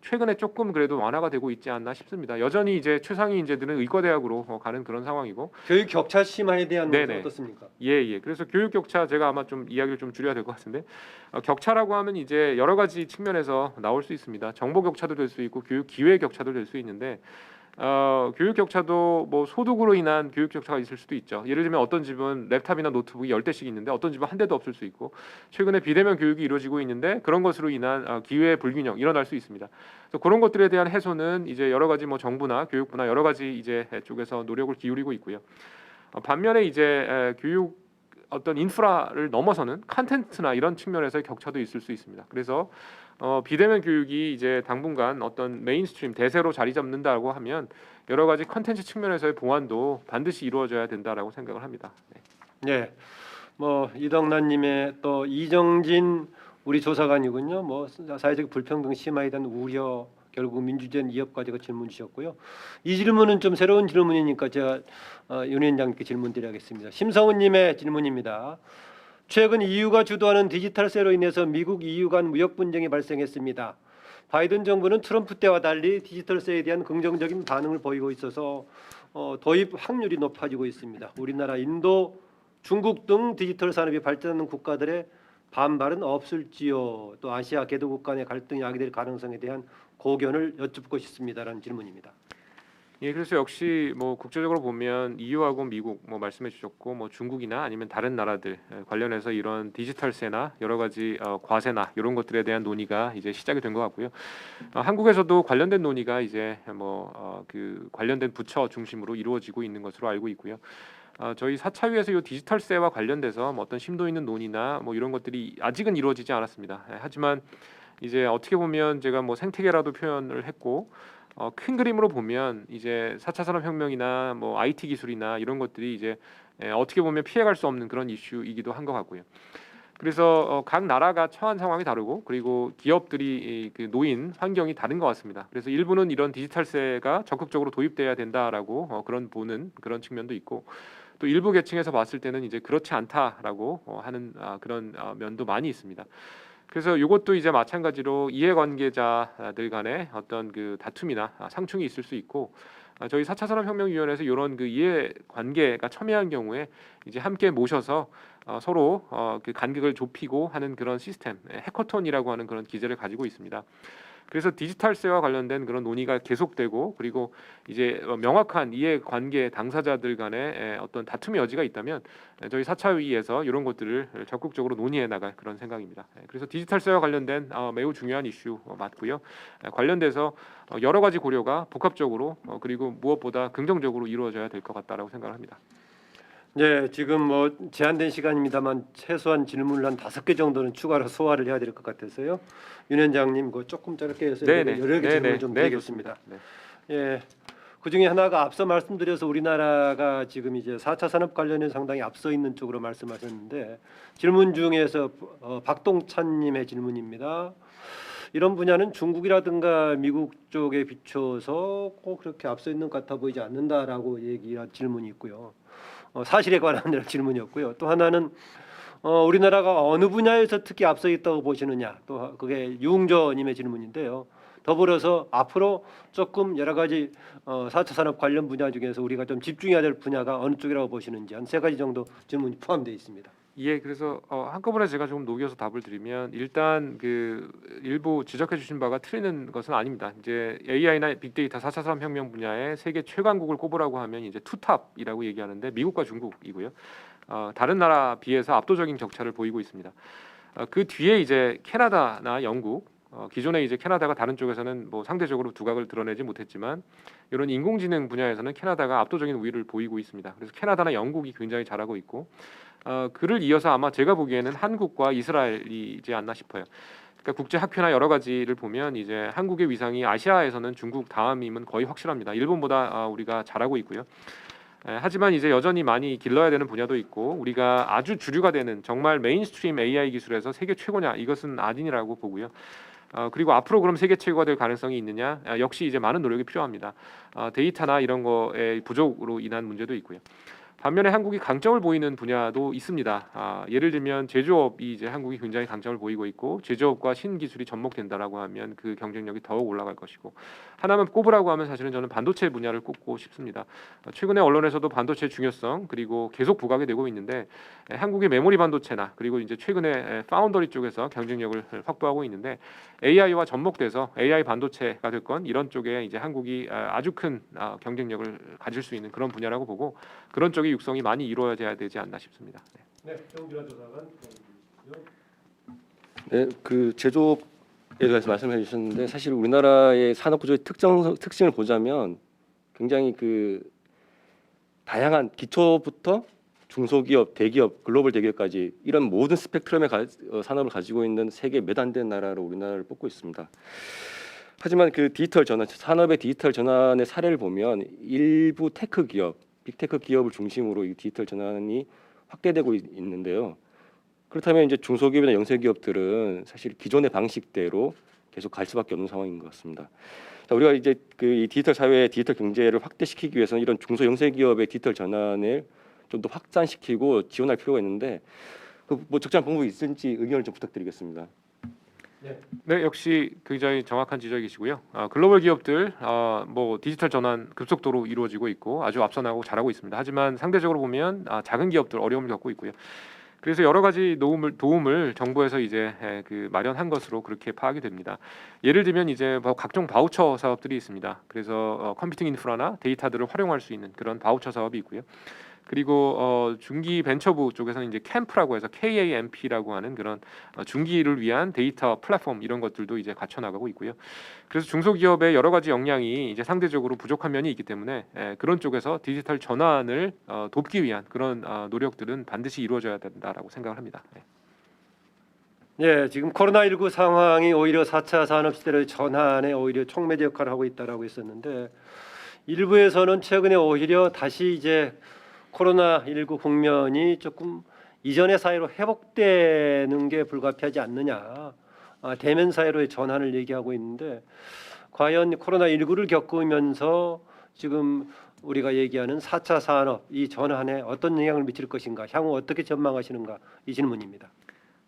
최근에 조금 그래도 완화가 되고 있지 않나 싶습니다. 여전히 이제 최상위 인재들은 의과대학으로 가는 그런 상황이고 교육 격차 심화에 대한 것은 네네. 어떻습니까? 예. 그래서 교육 격차 제가 아마 좀 이야기를 좀 줄여야 될 것 같은데 격차라고 하면 이제 여러 가지 측면에서 나올 수 있습니다. 정보 격차도 될 수 있고 교육 기회 격차도 될 수 있는데 교육 격차도 뭐 소득으로 인한 교육 격차가 있을 수도 있죠. 예를 들면 어떤 집은 랩탑이나 노트북이 10대씩 있는데 어떤 집은 한 대도 없을 수 있고 최근에 비대면 교육이 이루어지고 있는데 그런 것으로 인한 기회 불균형 일어날 수 있습니다. 그래서 그런 것들에 대한 해소는 이제 여러 가지 뭐 정부나 교육부나 여러 가지 이제 쪽에서 노력을 기울이고 있고요. 반면에 이제 교육 어떤 인프라를 넘어서는 컨텐츠나 이런 측면에서의 격차도 있을 수 있습니다. 그래서 비대면 교육이 이제 당분간 어떤 메인스트림 대세로 자리 잡는다고 하면 여러 가지 컨텐츠 측면에서의 보완도 반드시 이루어져야 된다라고 생각을 합니다. 네. 네, 뭐 이덕란님의 또 이정진 우리 조사관이군요. 뭐 사회적 불평등 심화에 대한 우려, 결국 민주주의 이업 가지고 질문 주셨고요. 이 질문은 좀 새로운 질문이니까 제가 윤 위원장님께 질문 드리겠습니다. 심성훈님의 질문입니다. 최근 EU가 주도하는 디지털세로 인해서 미국 EU 간 무역 분쟁이 발생했습니다. 바이든 정부는 트럼프 때와 달리 디지털세에 대한 긍정적인 반응을 보이고 있어서 도입 확률이 높아지고 있습니다. 우리나라, 인도, 중국 등 디지털 산업이 발전하는 국가들의 반발은 없을지요? 또 아시아 개도국 간의 갈등이 야기될 가능성에 대한 고견을 여쭙고 싶습니다라는 질문입니다. 예, 그래서 역시 뭐 국제적으로 보면 EU하고 미국 뭐 말씀해 주셨고 뭐 중국이나 아니면 다른 나라들 관련해서 이런 디지털세나 여러 가지 과세나 이런 것들에 대한 논의가 이제 시작이 된 것 같고요. 한국에서도 관련된 논의가 이제 그 관련된 부처 중심으로 이루어지고 있는 것으로 알고 있고요. 저희 4차 위에서 이 디지털세와 관련돼서 뭐 어떤 심도 있는 논의나 뭐 이런 것들이 아직은 이루어지지 않았습니다. 하지만 이제 어떻게 보면 제가 뭐 생태계라도 표현을 했고 큰 그림으로 보면 이제 4차 산업혁명이나 뭐 IT 기술이나 이런 것들이 이제 어떻게 보면 피해갈 수 없는 그런 이슈이기도 한 것 같고요. 그래서 각 나라가 처한 상황이 다르고 그리고 기업들이 그 놓인 환경이 다른 것 같습니다. 그래서 일부는 이런 디지털세가 적극적으로 도입돼야 된다라고 보는 그런 측면도 있고 또 일부 계층에서 봤을 때는 이제 그렇지 않다라고 하는 그런 면도 많이 있습니다. 그래서 이것도 이제 마찬가지로 이해관계자들 간의 어떤 그 다툼이나 상충이 있을 수 있고 저희 4차 산업혁명위원회에서 이런 그 이해관계가 첨예한 경우에 이제 함께 모셔서 서로 그 간격을 좁히고 하는 그런 시스템 해커톤이라고 하는 그런 기제를 가지고 있습니다. 그래서 디지털세와 관련된 그런 논의가 계속되고 그리고 이제 명확한 이해관계 당사자들 간의 어떤 다툼의 여지가 있다면 저희 4차 회의에서 이런 것들을 적극적으로 논의해 나갈 그런 생각입니다. 그래서 디지털세와 관련된 매우 중요한 이슈 맞고요. 관련돼서 여러 가지 고려가 복합적으로 그리고 무엇보다 긍정적으로 이루어져야 될 것 같다라고 생각을 합니다. 네, 지금 뭐 제한된 시간입니다만 최소한 질문을 한 5개 정도는 추가로 소화를 해야 될 것 같아서요. 윤 위원장님, 그 조금 짧게 해서 여러 개 질문 좀 드리겠습니다. 네. 예, 그 중에 하나가 앞서 말씀드려서 우리나라가 지금 이제 4차 산업 관련해 상당히 앞서 있는 쪽으로 말씀하셨는데 질문 중에서 박동찬님의 질문입니다. 이런 분야는 중국이라든가 미국 쪽에 비춰서 꼭 그렇게 앞서 있는 것 같아 보이지 않는다라고 얘기한 질문이 있고요. 사실에 관한 질문이었고요. 또 하나는 우리나라가 어느 분야에서 특히 앞서 있다고 보시느냐. 또 그게 유웅저님의 질문인데요. 더불어서 앞으로 조금 여러 가지 4차 산업 관련 분야 중에서 우리가 좀 집중해야 될 분야가 어느 쪽이라고 보시는지 한 3가지 정도 질문이 포함되어 있습니다. 예, 그래서 한꺼번에 제가 조금 녹여서 답을 드리면 일단 그 일부 지적해 주신 바가 틀리는 것은 아닙니다. 이제 AI나 빅데이터 4차 산업혁명 분야의 세계 최강국을 꼽으라고 하면 이제 투탑이라고 얘기하는데 미국과 중국이고요. 다른 나라 비해서 압도적인 격차를 보이고 있습니다. 그 뒤에 이제 캐나다나 영국, 기존에 이제 캐나다가 다른 쪽에서는 뭐 상대적으로 두각을 드러내지 못했지만 이런 인공지능 분야에서는 캐나다가 압도적인 우위를 보이고 있습니다. 그래서 캐나다나 영국이 굉장히 잘하고 있고 그를 이어서 아마 제가 보기에는 한국과 이스라엘이지 않나 싶어요. 그러니까 국제 학회나 여러 가지를 보면 이제 한국의 위상이 아시아에서는 중국 다음임은 거의 확실합니다. 일본보다 우리가 잘하고 있고요. 하지만 이제 여전히 많이 길러야 되는 분야도 있고 우리가 아주 주류가 되는 정말 메인스트림 AI 기술에서 세계 최고냐 이것은 아니라고 보고요. 그리고 앞으로 그럼 세계 최고가 될 가능성이 있느냐? 역시 이제 많은 노력이 필요합니다. 데이터나 이런 거의 부족으로 인한 문제도 있고요. 반면에 한국이 강점을 보이는 분야도 있습니다. 예를 들면 제조업이 이제 한국이 굉장히 강점을 보이고 있고 제조업과 신기술이 접목된다라고 하면 그 경쟁력이 더욱 올라갈 것이고 하나만 꼽으라고 하면 사실은 저는 반도체 분야를 꼽고 싶습니다. 최근에 언론에서도 반도체 중요성 그리고 계속 부각이 되고 있는데 한국의 메모리 반도체나 그리고 이제 최근에 파운더리 쪽에서 경쟁력을 확보하고 있는데 AI와 접목돼서 AI 반도체가 될 건 이런 쪽에 이제 한국이 아주 큰 경쟁력을 가질 수 있는 그런 분야라고 보고 그런 쪽의 육성이 많이 이루어져야 되지 않나 싶습니다. 네, 정준하 조사관. 네, 그 제조업에 대해서 말씀해 주셨는데 사실 우리나라의 산업 구조의 특징을 보자면 굉장히 그 다양한 기초부터 중소기업, 대기업, 글로벌 대기업까지 이런 모든 스펙트럼의 산업을 가지고 있는 세계 몇 안 되는 나라로 우리나라를 뽑고 있습니다. 하지만 그 디지털 전환, 산업의 디지털 전환의 사례를 보면 일부 테크 기업, 빅테크 기업을 중심으로 이 디지털 전환이 확대되고 있는데요. 그렇다면 이제 중소기업이나 영세기업들은 사실 기존의 방식대로 계속 갈 수밖에 없는 상황인 것 같습니다. 자, 우리가 이제 그 이 디지털 사회의 디지털 경제를 확대시키기 위해서는 이런 중소 영세기업의 디지털 전환을 좀 더 확산시키고 지원할 필요가 있는데 뭐 적절한 방법이 있을지 의견을 좀 부탁드리겠습니다. 네, 역시 굉장히 정확한 지적이시고요. 글로벌 기업들 뭐 디지털 전환 급속도로 이루어지고 있고 아주 앞서 나가고 잘하고 있습니다. 하지만 상대적으로 보면 작은 기업들 어려움을 겪고 있고요. 그래서 여러 가지 도움을 정부에서 이제 그 마련한 것으로 그렇게 파악이 됩니다. 예를 들면 이제 각종 바우처 사업들이 있습니다. 그래서 컴퓨팅 인프라나 데이터들을 활용할 수 있는 그런 바우처 사업이 있고요. 그리고 중기 벤처부 쪽에서는 이제 캠프라고 해서 KAMP라고 하는 그런 중기를 위한 데이터 플랫폼 이런 것들도 이제 갖춰 나가고 있고요. 그래서 중소기업의 여러 가지 역량이 이제 상대적으로 부족한 면이 있기 때문에 그런 쪽에서 디지털 전환을 돕기 위한 그런 노력들은 반드시 이루어져야 된다라고 생각을 합니다. 네, 지금 코로나19 상황이 오히려 4차 산업 시대의 전환에 오히려 촉매제 역할을 하고 있다라고 했었는데 일부에서는 최근에 오히려 다시 이제 코로나19 국면이 조금 이전의 사회로 회복되는 게 불가피하지 않느냐, 대면 사회로의 전환을 얘기하고 있는데 과연 코로나19를 겪으면서 지금 우리가 얘기하는 4차 산업 이 전환에 어떤 영향을 미칠 것인가, 향후 어떻게 전망하시는가 이 질문입니다.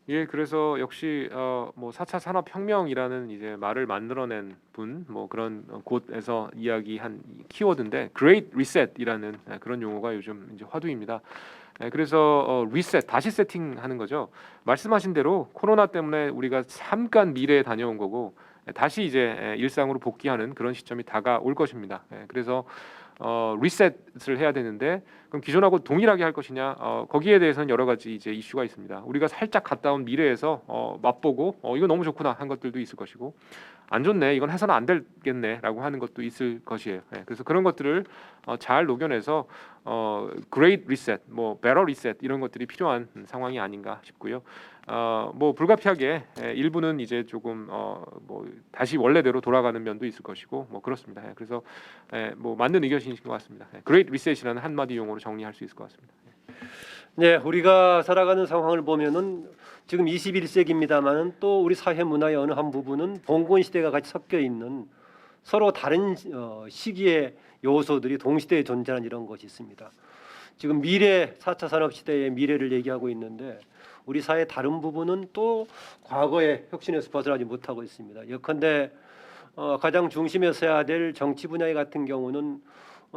예, 그래서 역시 뭐 4차 산업혁명이라는 이제 말을 만들어낸 분, 뭐 그런 곳에서 이야기한 키워드인데 Great Reset이라는 그런 용어가 요즘 이제 화두입니다. 그래서 리셋, 다시 세팅하는 거죠. 말씀하신 대로 코로나 때문에 우리가 잠깐 미래에 다녀온 거고 다시 이제 일상으로 복귀하는 그런 시점이 다가올 것입니다. 그래서 리셋을 해야 되는데 그럼 기존하고 동일하게 할 것이냐 거기에 대해서는 여러 가지 이제 이슈가 있습니다. 우리가 살짝 갔다 온 미래에서 맛보고 이거 너무 좋구나 한 것들도 있을 것이고 안 좋네 이건 해서는 안 되겠네라고 하는 것도 있을 것이에요. 그래서 그런 것들을 잘 녹여내서 Great Reset, 뭐 Better Reset 이런 것들이 필요한 상황이 아닌가 싶고요. 뭐 불가피하게 일부는 이제 조금 뭐 다시 원래대로 돌아가는 면도 있을 것이고 뭐 그렇습니다. 그래서 뭐 맞는 의견이신 것 같습니다. Great Reset이라는 한마디 용어로 정리할 수 있을 것 같습니다. 네, 우리가 살아가는 상황을 보면은 지금 21세기입니다만은 또 우리 사회 문화의 어느 한 부분은 봉건 시대가 같이 섞여 있는 서로 다른 시기의 요소들이 동시대에 존재하는 이런 것이 있습니다. 지금 미래 4차 산업 시대의 미래를 얘기하고 있는데 우리 사회의 다른 부분은 또 과거의 혁신에서 벗어나지 못하고 있습니다. 예컨대 가장 중심에 서야 될 정치 분야 같은 경우는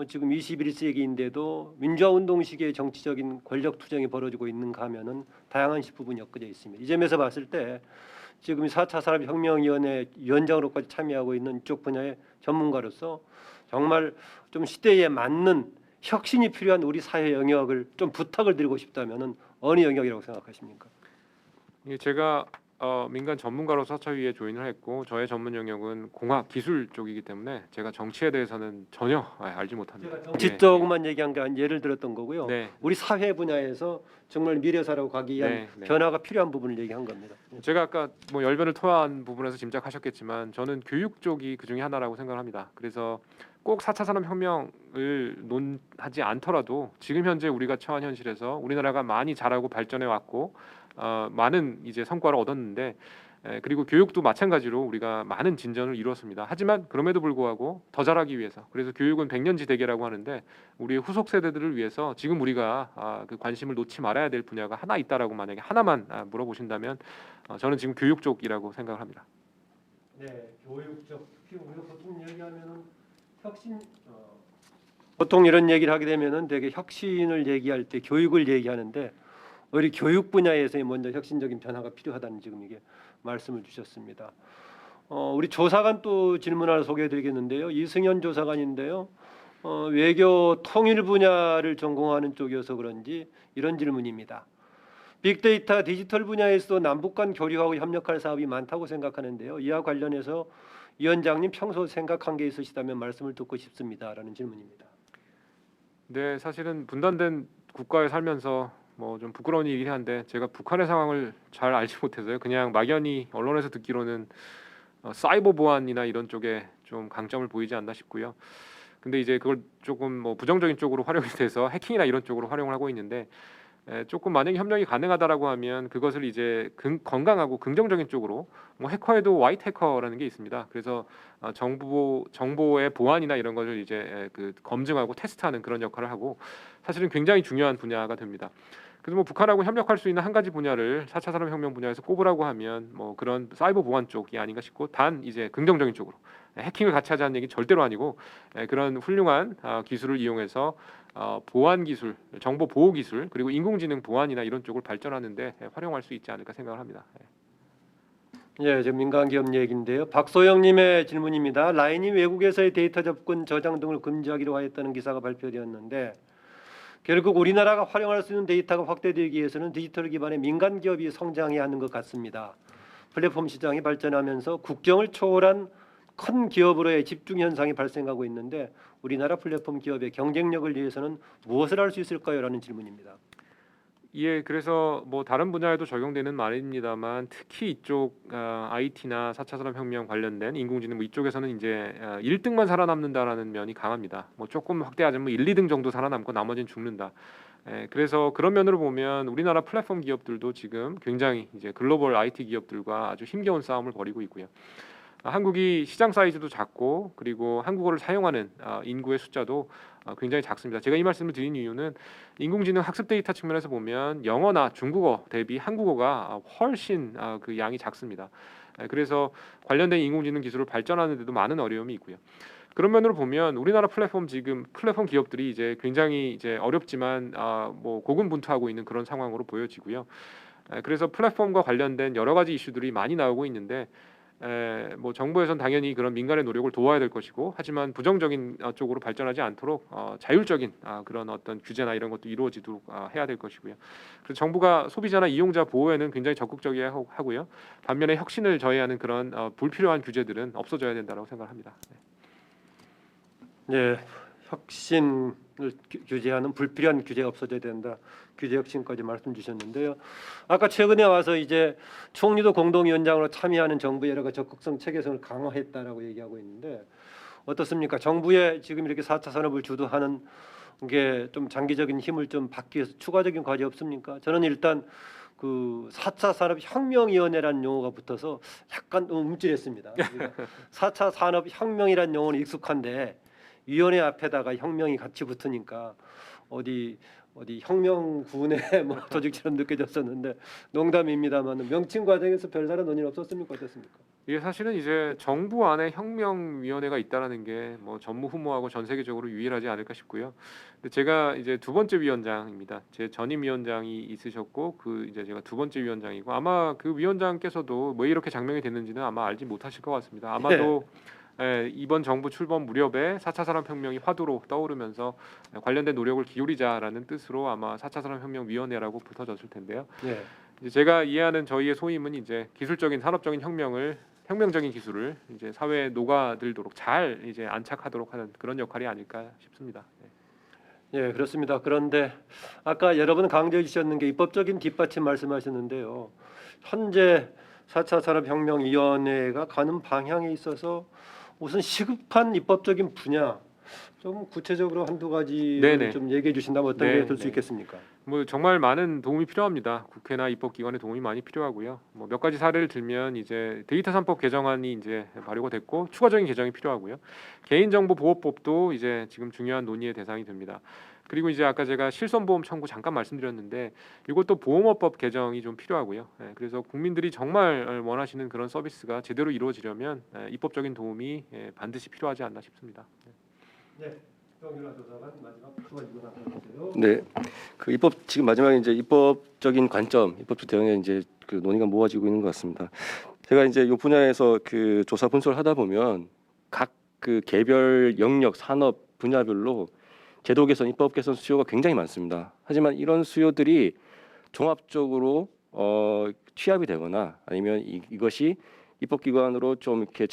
지금 21세기인데도 민주화 운동 시기의 정치적인 권력 투쟁이 벌어지고 있는가 하면은 다양한 부분이 엮여져 있습니다. 이 점에서 봤을 때 지금 4차 산업혁명위원회 위원장으로까지 참여하고 있는 이쪽 분야의 전문가로서 정말 좀 시대에 맞는 혁신이 필요한 우리 사회 영역을 좀 부탁을 드리고 싶다면은 어느 영역이라고 생각하십니까? 예, 제가 민간 전문가로서 사차위에 조인을 했고 저의 전문 영역은 공학 기술 쪽이기 때문에 제가 정치에 대해서는 전혀 알지 못합니다. 제가 정치 쪽만 얘기한 게 아니라 예를 들었던 거고요. 네. 우리 사회 분야에서 정말 미래사라고 가기 위한 네, 네. 변화가 필요한 부분을 얘기한 겁니다. 제가 아까 뭐 열변을 토한 부분에서 짐작하셨겠지만 저는 교육 쪽이 그 중에 하나라고 생각을 합니다. 그래서 꼭 4차 산업혁명을 논하지 않더라도 지금 현재 우리가 처한 현실에서 우리나라가 많이 자라고 발전해 왔고 많은 이제 성과를 얻었는데 그리고 교육도 마찬가지로 우리가 많은 진전을 이루었습니다. 하지만 그럼에도 불구하고 더 잘하기 위해서 그래서 교육은 백년지 대계라고 하는데 우리의 후속 세대들을 위해서 지금 우리가 그 관심을 놓지 말아야 될 분야가 하나 있다라고 만약에 하나만 물어보신다면 저는 지금 교육 쪽이라고 생각을 합니다. 네, 교육 쪽 특히 우리가 보통 얘기하면은 혁신 보통 이런 얘기를 하게 되면은 되게 혁신을 얘기할 때 교육을 얘기하는데 우리 교육 분야에서 먼저 혁신적인 변화가 필요하다는 지금 이게 말씀을 주셨습니다. 우리 조사관 또 질문 하나 소개해드리겠는데요. 이승현 조사관인데요. 외교 통일 분야를 전공하는 쪽이어서 그런지 이런 질문입니다. 빅데이터 디지털 분야에서도 남북 간 교류하고 협력할 사업이 많다고 생각하는데요. 이와 관련해서 위원장님 평소 생각한 게 있으시다면 말씀을 듣고 싶습니다라는 질문입니다. 네, 사실은 분단된 국가에 살면서 뭐 좀 부끄러운 일이긴 한데 제가 북한의 상황을 잘 알지 못해서요. 그냥 막연히 언론에서 듣기로는 사이버 보안이나 이런 쪽에 좀 강점을 보이지 않나 싶고요. 근데 이제 그걸 조금 뭐 부정적인 쪽으로 활용이 돼서 해킹이나 이런 쪽으로 활용을 하고 있는데 조금 만약에 협력이 가능하다라고 하면 그것을 이제 건강하고 긍정적인 쪽으로 뭐 해커에도 화이트 해커라는 게 있습니다. 그래서 정보의 보안이나 이런 것을 이제 그 검증하고 테스트하는 그런 역할을 하고 사실은 굉장히 중요한 분야가 됩니다. 그래서 뭐 북한하고 협력할 수 있는 한 가지 분야를 4차 산업혁명 분야에서 꼽으라고 하면 뭐 그런 사이버 보안 쪽이 아닌가 싶고 단 이제 긍정적인 쪽으로 해킹을 같이 하자는 얘기 절대로 아니고 그런 훌륭한 기술을 이용해서 보안 기술, 정보 보호 기술 그리고 인공지능 보안이나 이런 쪽을 발전하는데 활용할 수 있지 않을까 생각을 합니다. 예, 지금 민간기업 얘기인데요. 박소영님의 질문입니다. 라인이 외국에서의 데이터 접근, 저장 등을 금지하기로 하였다는 기사가 발표되었는데 결국 우리나라가 활용할 수 있는 데이터가 확대되기 위해서는 디지털 기반의 민간 기업이 성장해야 하는 것 같습니다. 플랫폼 시장이 발전하면서 국경을 초월한 큰 기업으로의 집중 현상이 발생하고 있는데 우리나라 플랫폼 기업의 경쟁력을 위해서는 무엇을 할 수 있을까요? 라는 질문입니다. 예, 그래서 뭐 다른 분야에도 적용되는 말입니다만 특히 이쪽 IT나 4차 산업혁명 관련된 인공지능 뭐 이쪽에서는 이제 1등만 살아남는다라는 면이 강합니다. 뭐 조금 확대하자면 1, 2등 정도 살아남고 나머지는 죽는다. 그래서 그런 면으로 보면 우리나라 플랫폼 기업들도 지금 굉장히 이제 글로벌 IT 기업들과 아주 힘겨운 싸움을 벌이고 있고요. 한국이 시장 사이즈도 작고 그리고 한국어를 사용하는 인구의 숫자도 굉장히 작습니다. 제가 이 말씀을 드린 이유는 인공지능 학습 데이터 측면에서 보면 영어나 중국어 대비 한국어가 훨씬 그 양이 작습니다. 그래서 관련된 인공지능 기술을 발전하는 데도 많은 어려움이 있고요. 그런 면으로 보면 우리나라 플랫폼 기업들이 이제 굉장히 이제 어렵지만 뭐 고군분투하고 있는 그런 상황으로 보여지고요. 그래서 플랫폼과 관련된 여러 가지 이슈들이 많이 나오고 있는데 뭐 정부에선 당연히 그런 민간의 노력을 도와야 될 것이고 하지만 부정적인 쪽으로 발전하지 않도록 자율적인 그런 어떤 규제나 이런 것도 이루어지도록 해야 될 것이고요. 그래서 정부가 소비자나 이용자 보호에는 굉장히 적극적이어야 하고요. 반면에 혁신을 저해하는 그런 불필요한 규제들은 없어져야 된다고 생각합니다. 네, 혁신을 규제하는 불필요한 규제가 없어져야 된다. 규제 혁신까지 말씀 주셨는데요. 아까 최근에 와서 이제 총리도 공동위원장으로 참여하는 정부의 여러 가지 적극성 체계성을 강화했다라고 얘기하고 있는데 어떻습니까? 정부의 지금 이렇게 4차 산업을 주도하는 게 좀 장기적인 힘을 좀 받기 위해서 추가적인 과제 없습니까? 저는 일단 그 4차 산업혁명위원회라는 용어가 붙어서 약간 움찔했습니다. 4차 산업혁명이라는 용어는 익숙한데 위원회 앞에다가 혁명이 같이 붙으니까 어디 어디 혁명군의 뭐 조직처럼 느껴졌었는데 농담입니다만 명칭 과정에서 별다른 논의는 없었습니까? 어떻습니까? 이게 사실은 이제 정부 안에 혁명위원회가 있다라는 게 뭐 전무후무하고 전 세계적으로 유일하지 않을까 싶고요. 근데 제가 이제 두 번째 위원장입니다. 제 전임 위원장이 있으셨고 그 이제 제가 두 번째 위원장이고 아마 그 위원장께서도 왜 이렇게 장명이 됐는지는 아마 알지 못하실 것 같습니다. 아마도 이번 정부 출범 무렵에 4차 산업혁명이 화두로 떠오르면서 관련된 노력을 기울이자라는 뜻으로 아마 4차 산업혁명위원회라고 붙어졌을 텐데요. 예. 이제 제가 이해하는 저희의 소임은 이제 기술적인 산업적인 혁명적인 기술을 이제 사회에 녹아들도록 잘 이제 안착하도록 하는 그런 역할이 아닐까 싶습니다. 예, 그렇습니다. 그런데 아까 여러분 강조해 주셨는 게 입법적인 뒷받침 말씀하셨는데요. 현재 4차 산업혁명위원회가 가는 방향에 있어서 우선 시급한 입법적인 분야 좀 구체적으로 한두 가지 네네. 좀 얘기해 주신다면 어떤 네, 게 될 수 네. 있겠습니까? 뭐 정말 많은 도움이 필요합니다. 국회나 입법기관의 도움이 많이 필요하고요. 뭐 몇 가지 사례를 들면 이제 데이터 3법 개정안이 이제 발의가 됐고 추가적인 개정이 필요하고요. 개인정보보호법도 이제 지금 중요한 논의의 대상이 됩니다. 그리고 이제 아까 제가 실손보험 청구 잠깐 말씀드렸는데 이것도 보험업법 개정이 좀 필요하고요. 그래서 국민들이 정말 원하시는 그런 서비스가 제대로 이루어지려면 입법적인 도움이 반드시 필요하지 않나 싶습니다. 네. 정윤아 조사관 마지막 추가 질문 하나 해주세요. 네, 그 입법 지금 마지막에 이제 입법적인 관점, 입법적 대응에 이제 그 논의가 모아지고 있는 것 같습니다. 제가 이제 이 분야에서 그 조사 분석을 하다 보면 각 그 개별 영역 산업 분야별로 제도 개선, 입법 개선 수요가 굉장히 많습니다. 하지만 이런 수요들이 종합적으로 취합이 되거나 아니면 이것이 입법기관으로 좀 이렇게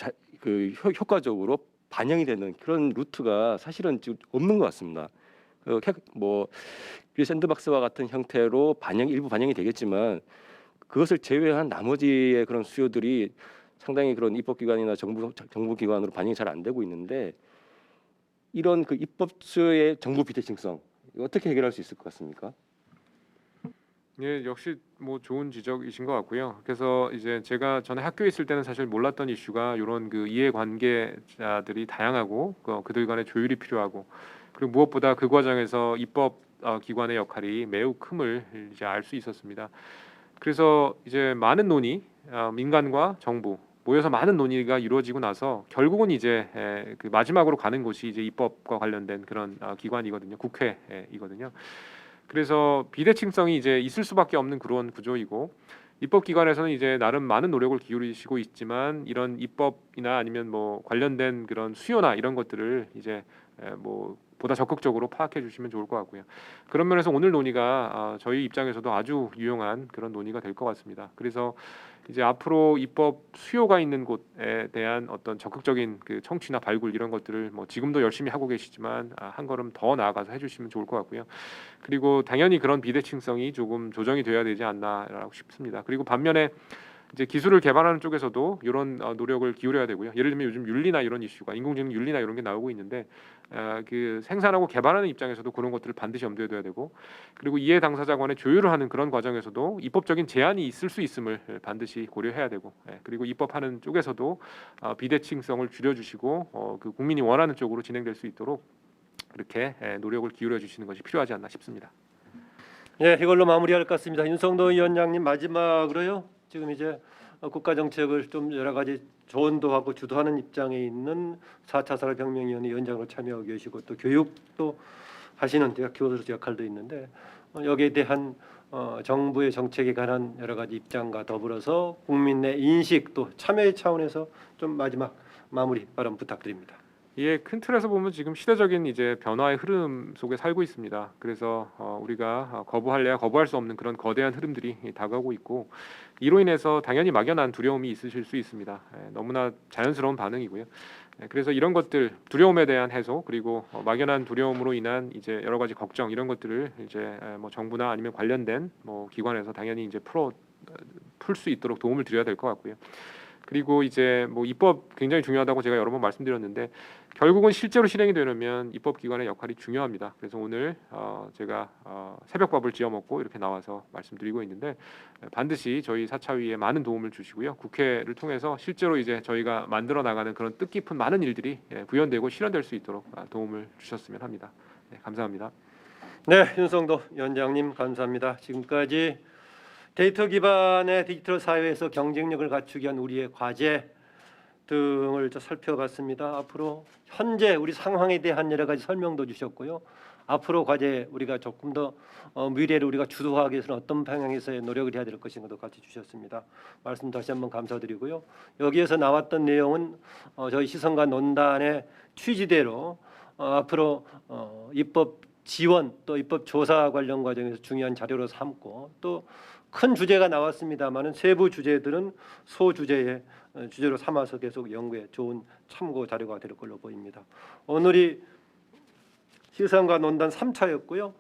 효과적으로 반영이 되는 그런 루트가 사실은 지금 없는 것 같습니다. 뭐 샌드박스와 같은 형태로 일부 반영이 되겠지만 그것을 제외한 나머지의 그런 수요들이 상당히 그런 입법기관이나 정부기관으로 반영이 잘 안 되고 있는데 이런 그 입법 수요의 정부 비대칭성 이거 어떻게 해결할 수 있을 것 같습니까? 예, 역시 뭐 좋은 지적이신 것 같고요. 그래서 이제 제가 전에 학교에 있을 때는 사실 몰랐던 이슈가 이런 그 이해관계자들이 다양하고 그들 간의 조율이 필요하고 그리고 무엇보다 그 과정에서 입법 기관의 역할이 매우 큼을 이제 알 수 있었습니다. 그래서 이제 많은 논의, 민간과 정부 모여서 많은 논의가 이루어지고 나서 결국은 이제 그 마지막으로 가는 곳이 이제 입법과 관련된 그런 기관이거든요. 국회이거든요. 그래서 비대칭성이 이제 있을 수밖에 없는 그런 구조이고 입법기관에서는 이제 나름 많은 노력을 기울이시고 있지만 이런 입법이나 아니면 뭐 관련된 그런 수요나 이런 것들을 이제 뭐 보다 적극적으로 파악해 주시면 좋을 것 같고요. 그런 면에서 오늘 논의가 저희 입장에서도 아주 유용한 그런 논의가 될 것 같습니다. 그래서 이제 앞으로 입법 수요가 있는 곳에 대한 어떤 적극적인 그 청취나 발굴 이런 것들을 뭐 지금도 열심히 하고 계시지만 한 걸음 더 나아가서 해주시면 좋을 것 같고요. 그리고 당연히 그런 비대칭성이 조금 조정이 돼야 되지 않나라고 싶습니다. 그리고 반면에 이제 기술을 개발하는 쪽에서도 이런 노력을 기울여야 되고요. 예를 들면 요즘 윤리나 이런 이슈가 인공지능 윤리나 이런 게 나오고 있는데 그 생산하고 개발하는 입장에서도 그런 것들을 반드시 염두에 둬야 되고 그리고 이해 당사자 간의 조율을 하는 그런 과정에서도 입법적인 제한이 있을 수 있음을 반드시 고려해야 되고 그리고 입법하는 쪽에서도 비대칭성을 줄여주시고 그 국민이 원하는 쪽으로 진행될 수 있도록 그렇게 노력을 기울여 주시는 것이 필요하지 않나 싶습니다. 예, 이걸로 마무리할 것 같습니다. 윤성도 위원장님 마지막으로요. 지금 이제 국가 정책을 좀 여러 가지 조언도 하고 주도하는 입장에 있는 4차 산업혁명위원회 위원장으로 참여하고 계시고 또 교육도 하시는 대학 교수 역할도 있는데 여기에 대한 정부의 정책에 관한 여러 가지 입장과 더불어서 국민의 인식 또 참여의 차원에서 좀 마지막 마무리 발언 부탁드립니다. 예, 큰 틀에서 보면 지금 시대적인 이제 변화의 흐름 속에 살고 있습니다. 그래서 우리가 거부할래야 거부할 수 없는 그런 거대한 흐름들이 다가오고 있고 이로 인해서 당연히 막연한 두려움이 있으실 수 있습니다. 너무나 자연스러운 반응이고요. 그래서 이런 것들 두려움에 대한 해소 그리고 막연한 두려움으로 인한 이제 여러 가지 걱정 이런 것들을 이제 뭐 정부나 아니면 관련된 뭐 기관에서 당연히 이제 풀 수 있도록 도움을 드려야 될 것 같고요. 그리고 이제 뭐 입법 굉장히 중요하다고 제가 여러 번 말씀드렸는데 결국은 실제로 실행이 되려면 입법기관의 역할이 중요합니다. 그래서 오늘 제가 새벽밥을 지어 먹고 이렇게 나와서 말씀드리고 있는데 반드시 저희 사차위에 많은 도움을 주시고요. 국회를 통해서 실제로 이제 저희가 만들어 나가는 그런 뜻깊은 많은 일들이 구현되고 실현될 수 있도록 도움을 주셨으면 합니다. 네, 감사합니다. 네, 윤성도 위원장님 감사합니다. 지금까지 데이터 기반의 디지털 사회에서 경쟁력을 갖추기 위한 우리의 과제 등을 살펴봤습니다. 앞으로 현재 우리 상황에 대한 여러 가지 설명도 주셨고요. 앞으로 과제 우리가 조금 더 미래를 우리가 주도하기 위해서는 어떤 방향에서의 노력을 해야 될 것인가도 같이 주셨습니다. 말씀 다시 한번 감사드리고요. 여기에서 나왔던 내용은 저희 시선과 논단의 취지대로 앞으로 입법 지원 또 입법 조사 관련 과정에서 중요한 자료로 삼고 또 큰 주제가 나왔습니다만은 세부 주제들은 소주제의 주제로 삼아서 계속 연구에 좋은 참고 자료가 될 걸로 보입니다. 오늘이 시선과 논단 3차였고요.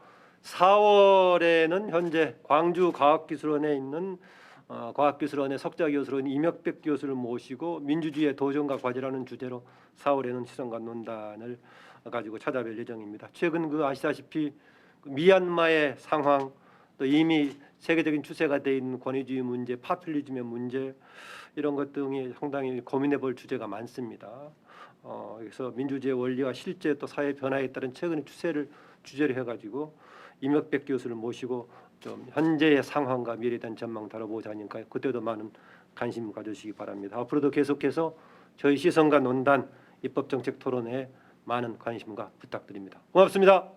4월에는 현재 광주과학기술원에 있는 과학기술원의 석좌교수로 이명백 교수를 모시고 민주주의의 도전과 과제라는 주제로 4월에는 시선과 논단을 가지고 찾아뵐 예정입니다. 최근 아시다시피 미얀마의 상황 또 이미 세계적인 추세가 돼 있는 권위주의 문제, 파퓰리즘의 문제 이런 것 등이 상당히 고민해볼 주제가 많습니다. 그래서 민주주의 원리와 실제 또 사회 변화에 따른 최근의 추세를 주제로 해가지고 이명백 교수를 모시고 좀 현재의 상황과 미래에 대한 전망 다뤄보자 하니까 그때도 많은 관심 가져주시기 바랍니다. 앞으로도 계속해서 저희 시선과 논단 입법정책 토론에 많은 관심과 부탁드립니다. 고맙습니다.